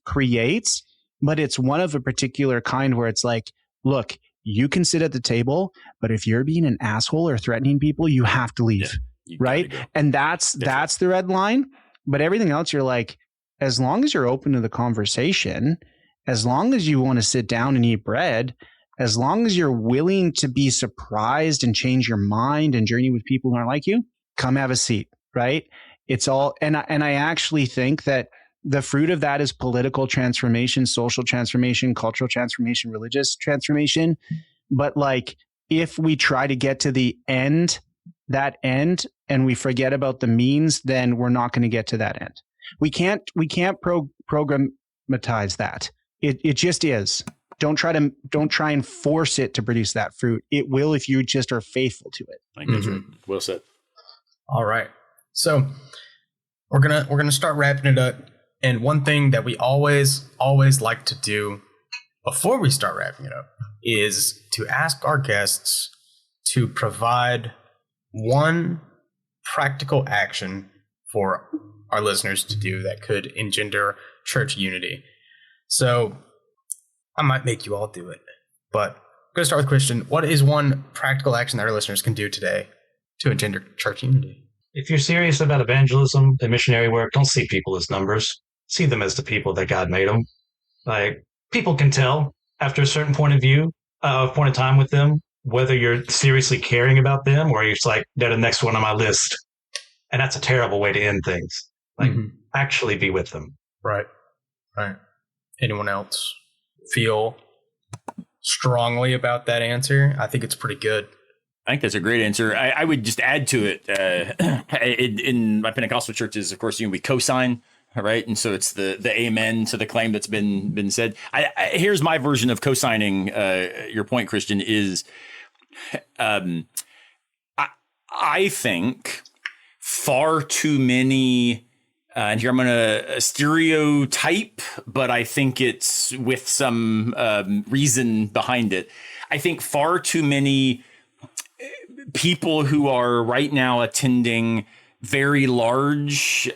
creates, but it's one of a particular kind where it's like, look, you can sit at the table, but if you're being an asshole or threatening people, you have to leave, right? And that's the red line. But everything else, you're like, as long as you're open to the conversation, as long as you want to sit down and eat bread, as long as you're willing to be surprised and change your mind and journey with people who aren't like you, come have a seat, right? It's all, and I actually think that the fruit of that is political transformation, social transformation, cultural transformation, religious transformation. But like, if we try to get to the end, that end, and we forget about the means, then we're not going to get to that end. We can't programmatize that. It just is. Don't try and force it to produce that fruit. It will if you just are faithful to it. I think that's right. Well said. All right. So we're gonna start wrapping it up. And one thing that we always like to do before we start wrapping it up is to ask our guests to provide one practical action for our listeners to do that could engender church unity. So I might make you all do it, but I'm going to start with Christian. What is one practical action that our listeners can do today to engender church unity? If you're serious about evangelism and missionary work, don't see people as numbers. See them as the people that God made them. Like, people can tell after a certain point of time with them, whether you're seriously caring about them or you're just like, they're the next one on my list. And that's a terrible way to end things. Like, actually be with them. Right. Anyone else feel strongly about that answer? I think it's pretty good. I think that's a great answer. I would just add to it. In my Pentecostal churches, of course, we co-sign, right? And so it's the amen to the claim that's been said. Here's my version of co-signing your point, Christian, is I think far too many, and here I'm going to stereotype, but I think it's with some reason behind it. I think far too many people who are right now attending very large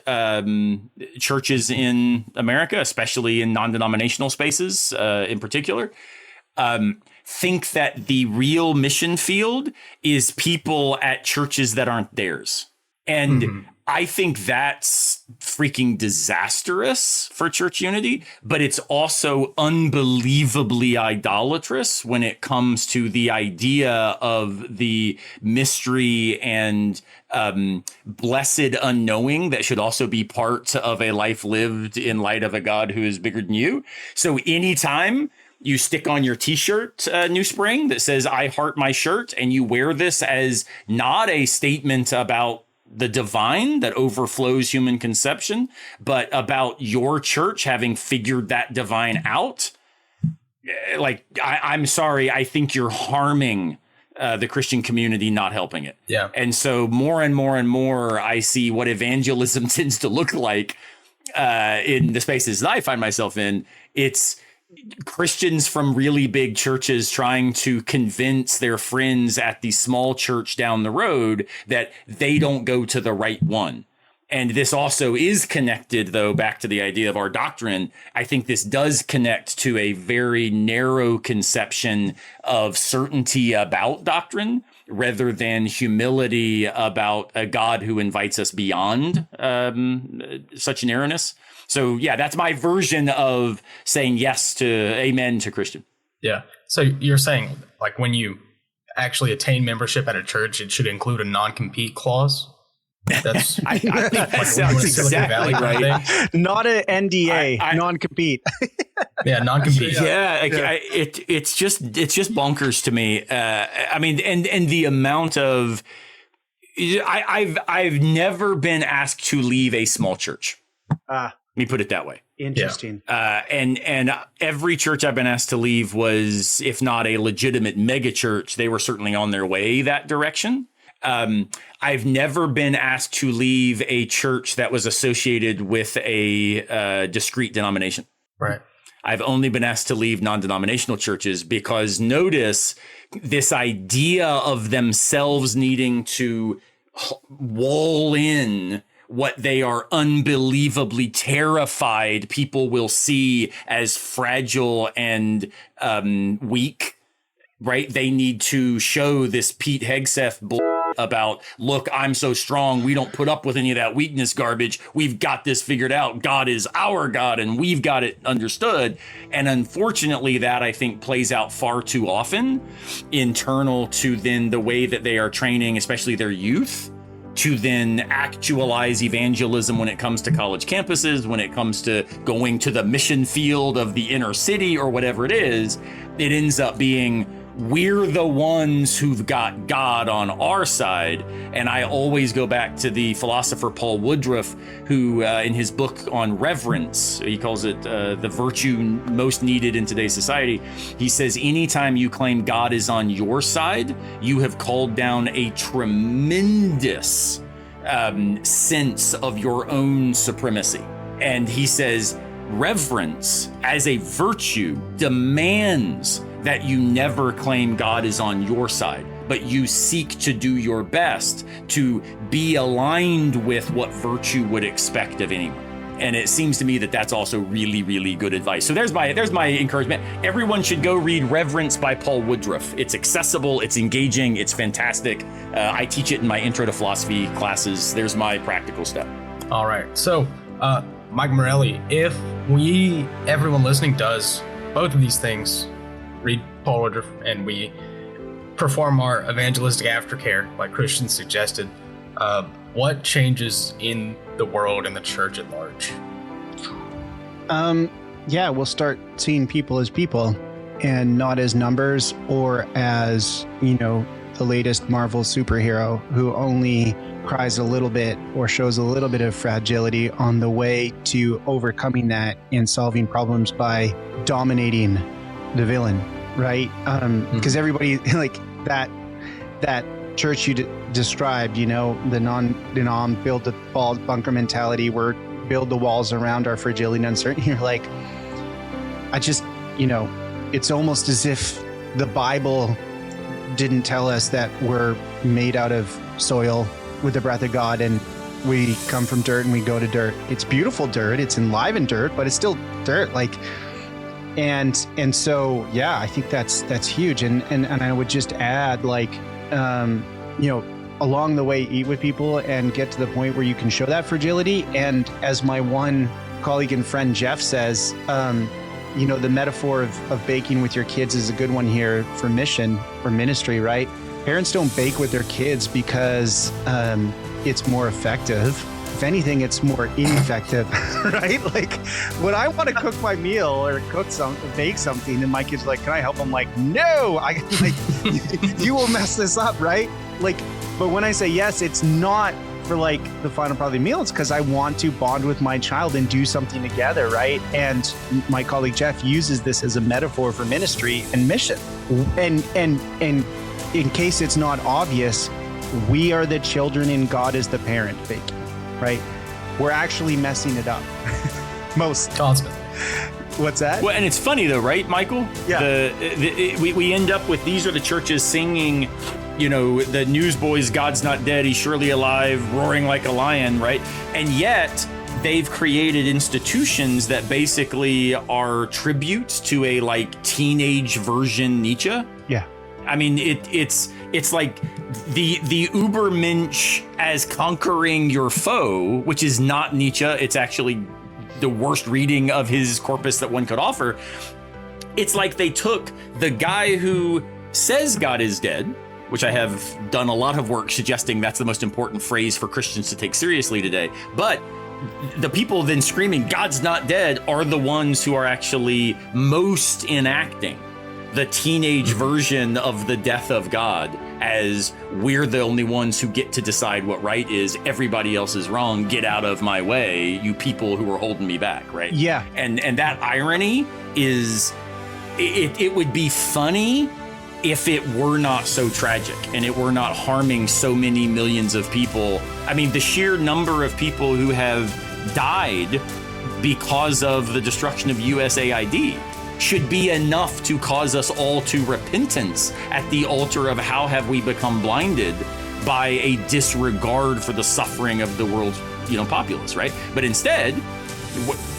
churches in America, especially in non-denominational spaces in particular, think that the real mission field is people at churches that aren't theirs. And I think that's freaking disastrous for church unity, but it's also unbelievably idolatrous when it comes to the idea of the mystery and blessed unknowing that should also be part of a life lived in light of a God who is bigger than you. So anytime you stick on your t-shirt, New Spring, that says, I heart my shirt, and you wear this as not a statement about the divine that overflows human conception, but about your church having figured that divine out. Like, I'm sorry, I think you're harming the Christian community, not helping it. Yeah. And so more and more and more, I see what evangelism tends to look like in the spaces that I find myself in. It's Christians from really big churches trying to convince their friends at the small church down the road that they don't go to the right one. And this also is connected, though, back to the idea of our doctrine. I think this does connect to a very narrow conception of certainty about doctrine rather than humility about a God who invites us beyond such narrowness. So, yeah, that's my version of saying yes to amen to Christian. Yeah. So you're saying, like, when you actually attain membership at a church, it should include a non-compete clause? That's I think that sounds exactly right. Not an NDA, non-compete. Yeah, non-compete. Yeah, it's just bonkers to me. I mean, and the amount of I've never been asked to leave a small church. Let me put it that way. Interesting. And every church I've been asked to leave was, if not a legitimate mega church, they were certainly on their way that direction. I've never been asked to leave a church that was associated with a discrete denomination. Right. I've only been asked to leave non-denominational churches because, notice, this idea of themselves needing to wall in what they are unbelievably terrified people will see as fragile and weak, right? They need to show this Pete Hegseth about, look, I'm so strong, we don't put up with any of that weakness garbage. We've got this figured out. God is our God, and we've got it understood. And unfortunately, that, I think, plays out far too often internal to then the way that they are training, especially their youth, to then actualize evangelism when it comes to college campuses, when it comes to going to the mission field of the inner city or whatever it is. It ends up being, we're the ones who've got God on our side. And I always go back to the philosopher Paul Woodruff, who in his book on reverence, he calls it the virtue most needed in today's society. He says, anytime you claim God is on your side, you have called down a tremendous sense of your own supremacy. And he says, reverence as a virtue demands that you never claim God is on your side, but you seek to do your best to be aligned with what virtue would expect of anyone. And it seems to me that that's also really, really good advice. So there's my encouragement. Everyone should go read Reverence by Paul Woodruff. It's accessible, it's engaging, it's fantastic. I teach it in my intro to philosophy classes. There's my practical step. All right. So, Mike Morelli, if everyone listening does both of these things, read Paul Woodruff, and we perform our evangelistic aftercare like Christian suggested, what changes in the world and the church at large? Yeah, we'll start seeing people as people and not as numbers or as, the latest Marvel superhero who only cries a little bit or shows a little bit of fragility on the way to overcoming that and solving problems by dominating the villain, right? Because everybody, like that church you described, the non-denom build the walls bunker mentality, where build the walls around our fragility and uncertainty. You're like, it's almost as if the Bible didn't tell us that we're made out of soil with the breath of God and we come from dirt and we go to dirt. It's beautiful dirt, it's enlivened dirt, but it's still dirt. And so, yeah, I think that's huge. And I would just add, along the way eat with people and get to the point where you can show that fragility. And as my one colleague and friend Jeff says, the metaphor of baking with your kids is a good one here for mission or ministry, right? Parents don't bake with their kids because it's more effective. If anything, it's more ineffective, right? Like when I want to cook my meal or bake something, and my kids are like, "Can I help?" I'm like, "No, you will mess this up, right?" Like, but when I say yes, it's not for like the final product of the meal. It's because I want to bond with my child and do something together, right? And my colleague Jeff uses this as a metaphor for ministry and mission. And in case it's not obvious, we are the children and God is the parent baking. Right? We're actually messing it up. Most. Constantly. What's that? Well, and it's funny though, right, Michael? Yeah. We end up with these are the churches singing, the Newsboys, God's Not Dead, He's Surely Alive, roaring like a lion, right? And yet they've created institutions that basically are tributes to a like teenage version Nietzsche. Yeah. I mean, it's like the Ubermensch as conquering your foe, which is not Nietzsche. It's actually the worst reading of his corpus that one could offer. It's like they took the guy who says God is dead, which I have done a lot of work suggesting that's the most important phrase for Christians to take seriously today. But the people then screaming God's not dead are the ones who are actually most enacting the teenage version of the death of God, as we're the only ones who get to decide what right is. Everybody else is wrong. Get out of my way, you people who are holding me back, right? Yeah. And that irony is, it would be funny if it were not so tragic and it were not harming so many millions of people. I mean, the sheer number of people who have died because of the destruction of USAID should be enough to cause us all to repentance at the altar of how have we become blinded by a disregard for the suffering of the world's, populace, right? But instead,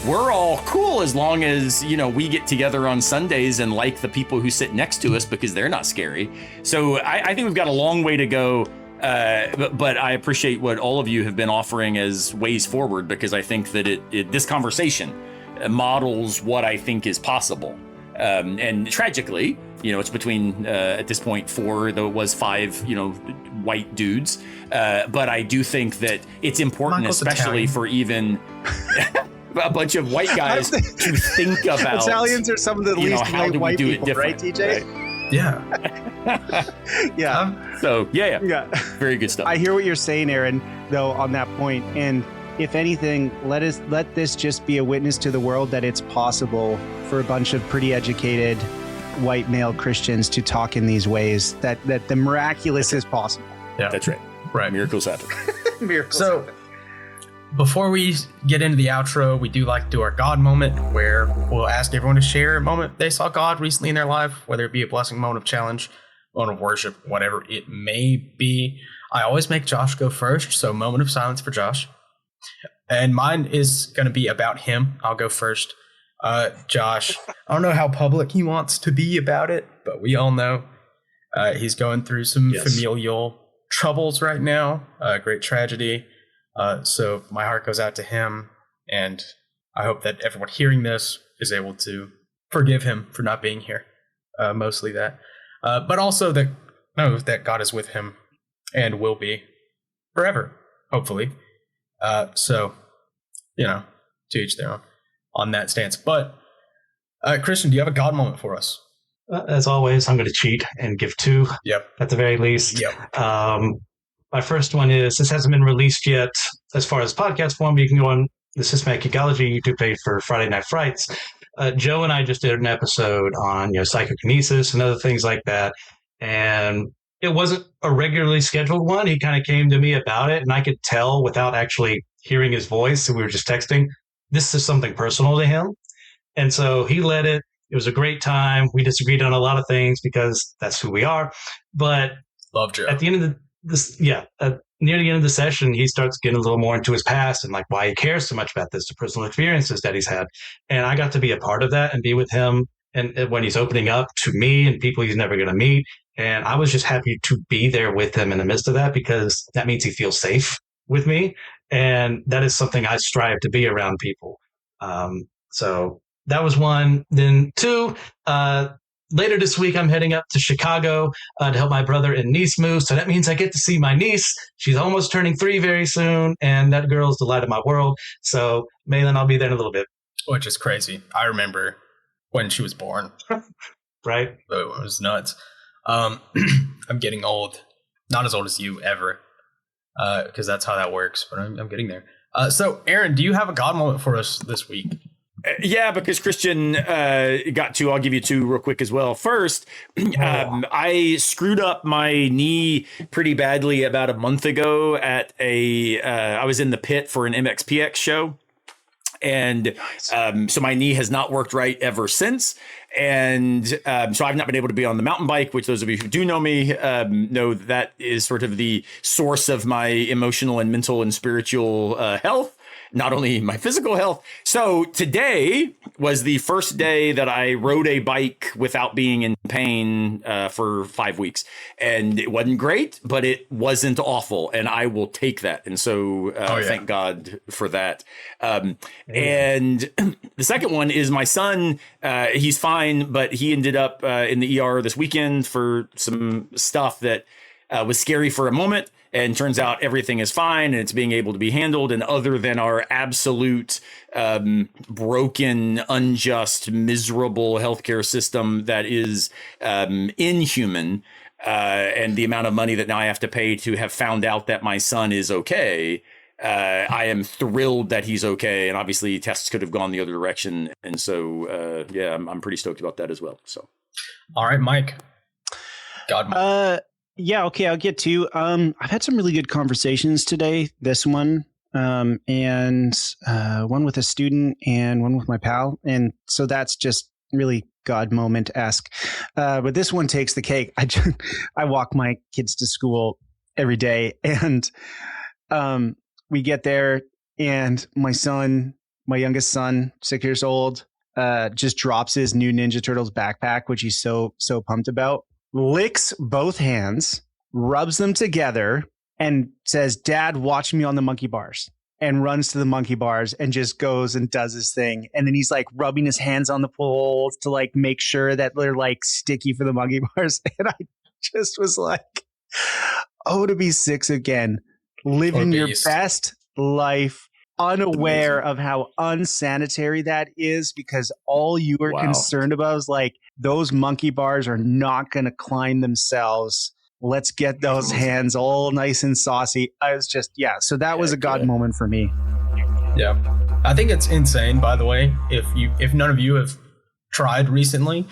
we're all cool as long as, we get together on Sundays and like the people who sit next to us because they're not scary. So I think we've got a long way to go. But I appreciate what all of you have been offering as ways forward, because I think that this conversation models what I think is possible. And tragically, it's between, at this point, 4, though it was 5, white dudes. But I do think that it's important, Michael's especially Italian. for even a bunch of white guys to think about. Italians are some of the least how do we white do people, it right, different, TJ? right? Yeah. Yeah. So, yeah. Yeah. Very good stuff. I hear what you're saying, Aaron, though, on that point. And if anything, let this just be a witness to the world that it's possible for a bunch of pretty educated white male Christians to talk in these ways, that the miraculous is possible. Yeah. That's right. Right. Miracles happen. Miracles. So, before we get into the outro, we do like to do our God moment, where we'll ask everyone to share a moment they saw God recently in their life, whether it be a blessing, moment of challenge, moment of worship, whatever it may be. I always make Josh go first, so moment of silence for Josh. And mine is going to be about him. I'll go first. Josh, I don't know how public he wants to be about it, but we all know he's going through some familial troubles right now, great tragedy. So my heart goes out to him, and I hope that everyone hearing this is able to forgive him for not being here. Mostly that, but also that know that God is with him and will be forever, hopefully. So, to each their own on that stance. But Christian, do you have a God moment for us? As always, I'm going to cheat and give 2. Yep. At the very least. Yep. My first one is, this hasn't been released yet as far as podcast form. You can go on the Systematic Ecology YouTube page for Friday Night Frights. Joe and I just did an episode on psychokinesis and other things like that. And it wasn't a regularly scheduled one. He kind of came to me about it, and I could tell without actually hearing his voice, and we were just texting, this is something personal to him. And so he led it. It was a great time. We disagreed on a lot of things because that's who we are. But Love Joe. at the end of near the end of the session, he starts getting a little more into his past and like why he cares so much about this, the personal experiences that he's had. And I got to be a part of that and be with him. And when he's opening up to me and people he's never going to meet, And I was just happy to be there with him in the midst of that, because that means he feels safe with me. And that is something I strive to be around people. So that was one. Then two, later this week, I'm heading up to Chicago to help my brother and niece move. So that means I get to see my niece. She's almost turning 3 very soon. And that girl's the light of my world. So Malin, I'll be there in a little bit. Which is crazy. I remember when she was born. Right? It was nuts. I'm getting old. Not as old as you ever. Because that's how that works. But I'm getting there. So, Aaron, do you have a God moment for us this week? Yeah, because Christian got 2. I'll give you 2 real quick as well. First, I screwed up my knee pretty badly about a month ago at I was in the pit for an MXPX show. And so my knee has not worked right ever since. And so I've not been able to be on the mountain bike, which those of you who do know me know that is sort of the source of my emotional and mental and spiritual health, not only my physical health. So today was the first day that I rode a bike without being in pain for 5 weeks. And it wasn't great, but it wasn't awful. And I will take that. And so thank God for that. And the second one is my son. He's fine, but he ended up in the ER this weekend for some stuff that was scary for a moment. And turns out everything is fine and it's being able to be handled. And other than our absolute broken, unjust, miserable healthcare system that is inhuman, and the amount of money that now I have to pay to have found out that my son is okay, I am thrilled that he's okay. And obviously tests could have gone the other direction. And so, I'm pretty stoked about that as well. So, all right, Mike. Yeah, okay, I'll get to. I've had some really good conversations today. This one, and one with a student and one with my pal. And so that's just really God moment-esque. But this one takes the cake. I walk my kids to school every day, and we get there, and my youngest son, 6 years old, just drops his new Ninja Turtles backpack, which he's so pumped about. Licks both hands, rubs them together, and says, "Dad, watch me on the monkey bars," and runs to the monkey bars and just goes and does his thing. And then he's like rubbing his hands on the poles to like make sure that they're like sticky for the monkey bars. And I just was like, oh, to be 6 again, living your best life, unaware of how unsanitary that is, because all you are concerned about is like, those monkey bars are not going to climb themselves. Let's get those hands all nice and saucy. I was just, so that was a God moment for me. Yeah. I think it's insane, by the way, if none of you have tried recently,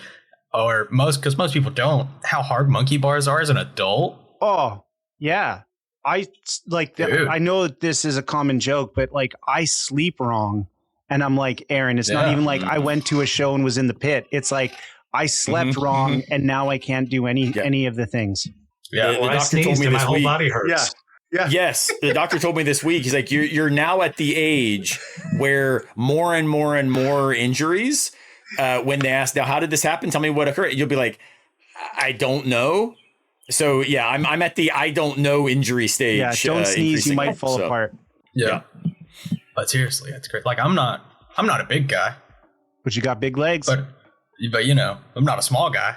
or because most people don't, how hard monkey bars are as an adult. Oh, yeah. I know that this is a common joke, but like I sleep wrong. And I'm like, Aaron, it's not even like I went to a show and was in the pit. It's like I slept wrong and now I can't do any of the things. Yeah, the doctor told me my this whole week. body hurts. Yeah. Yes, the doctor told me this week. He's like, you're now at the age where more and more and more injuries. When they ask, now, how did this happen? Tell me what occurred. You'll be like, I don't know. So yeah, I'm at the I don't know injury stage. Yeah, don't sneeze, you might fall apart. Yeah. But seriously, that's great. Like I'm not a big guy. But you got big legs. But you know, I'm not a small guy.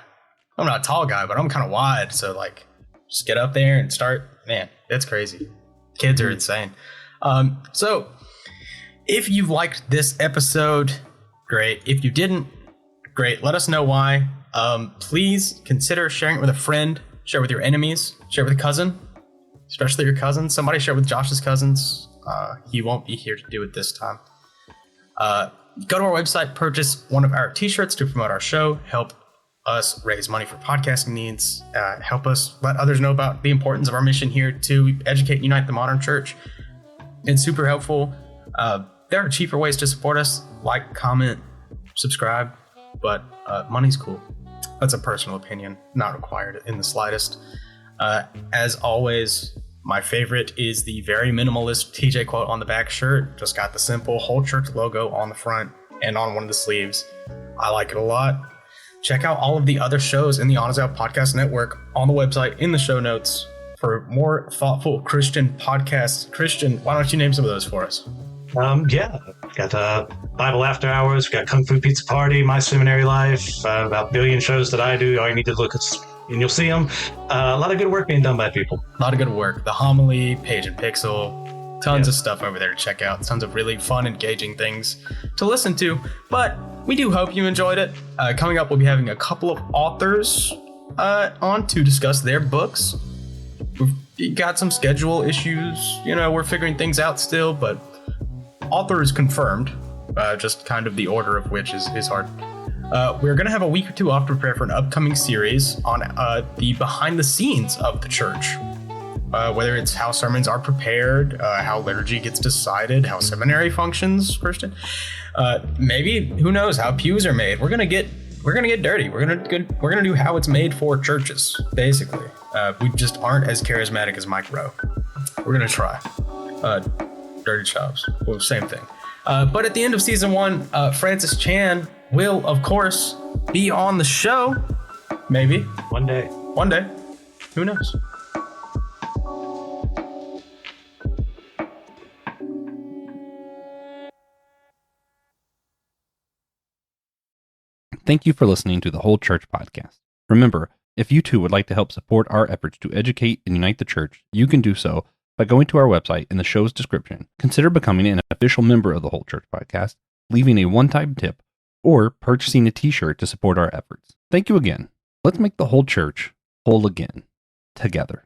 I'm not a tall guy, but I'm kind of wide. So like, just get up there and start. Man, it's crazy. Kids are insane. So if you liked this episode, great. If you didn't, great. Let us know why. Please consider sharing it with a friend. Share with your enemies. Share with a cousin, especially your cousins. Somebody share with Josh's cousins. He won't be here to do it this time. Go to our website, purchase one of our t-shirts to promote our show, help us raise money for podcasting needs, help us let others know about the importance of our mission here to educate and unite the modern church. It's super helpful. There are cheaper ways to support us, like, comment, subscribe, but money's cool. That's a personal opinion, not required in the slightest. As always, my favorite is the very minimalist TJ quote on the back shirt. Just got the simple whole church logo on the front and on one of the sleeves. I like it a lot. check out all of the other shows in the Honest Out Podcast Network on the website, in the show notes, for more thoughtful Christian podcasts. Christian, why don't you name some of those for us? Yeah, got Bible After Hours, got Kung Fu Pizza Party, My Seminary Life, about a billion shows that I do. All you need to look at, and you'll see them. A lot of good work being done by people. A lot of good work. The Homily, Page and Pixel, tons of stuff over there to check out. Tons of really fun, engaging things to listen to. But we do hope you enjoyed it. Coming up, we'll be having a couple of authors on to discuss their books. We've got some schedule issues. We're figuring things out still, but author is confirmed. Just kind of the order of which is hard. We're going to have a week or two off to prepare for an upcoming series on the behind the scenes of the church. Whether it's how sermons are prepared, how liturgy gets decided, how seminary functions, Christian. Maybe, who knows, how pews are made. We're gonna get dirty. We're gonna do how it's made for churches, basically. We just aren't as charismatic as Mike Rowe. We're gonna try. Dirty chops. Well, same thing. But at the end of season 1, Francis Chan will, of course, be on the show. Maybe. One day. Who knows? Thank you for listening to the Whole Church Podcast. Remember, if you too would like to help support our efforts to educate and unite the church, you can do so by going to our website in the show's description. Consider becoming an official member of the Whole Church Podcast, leaving a one-time tip, or purchasing a t-shirt to support our efforts. Thank you again. Let's make the whole church whole again, together.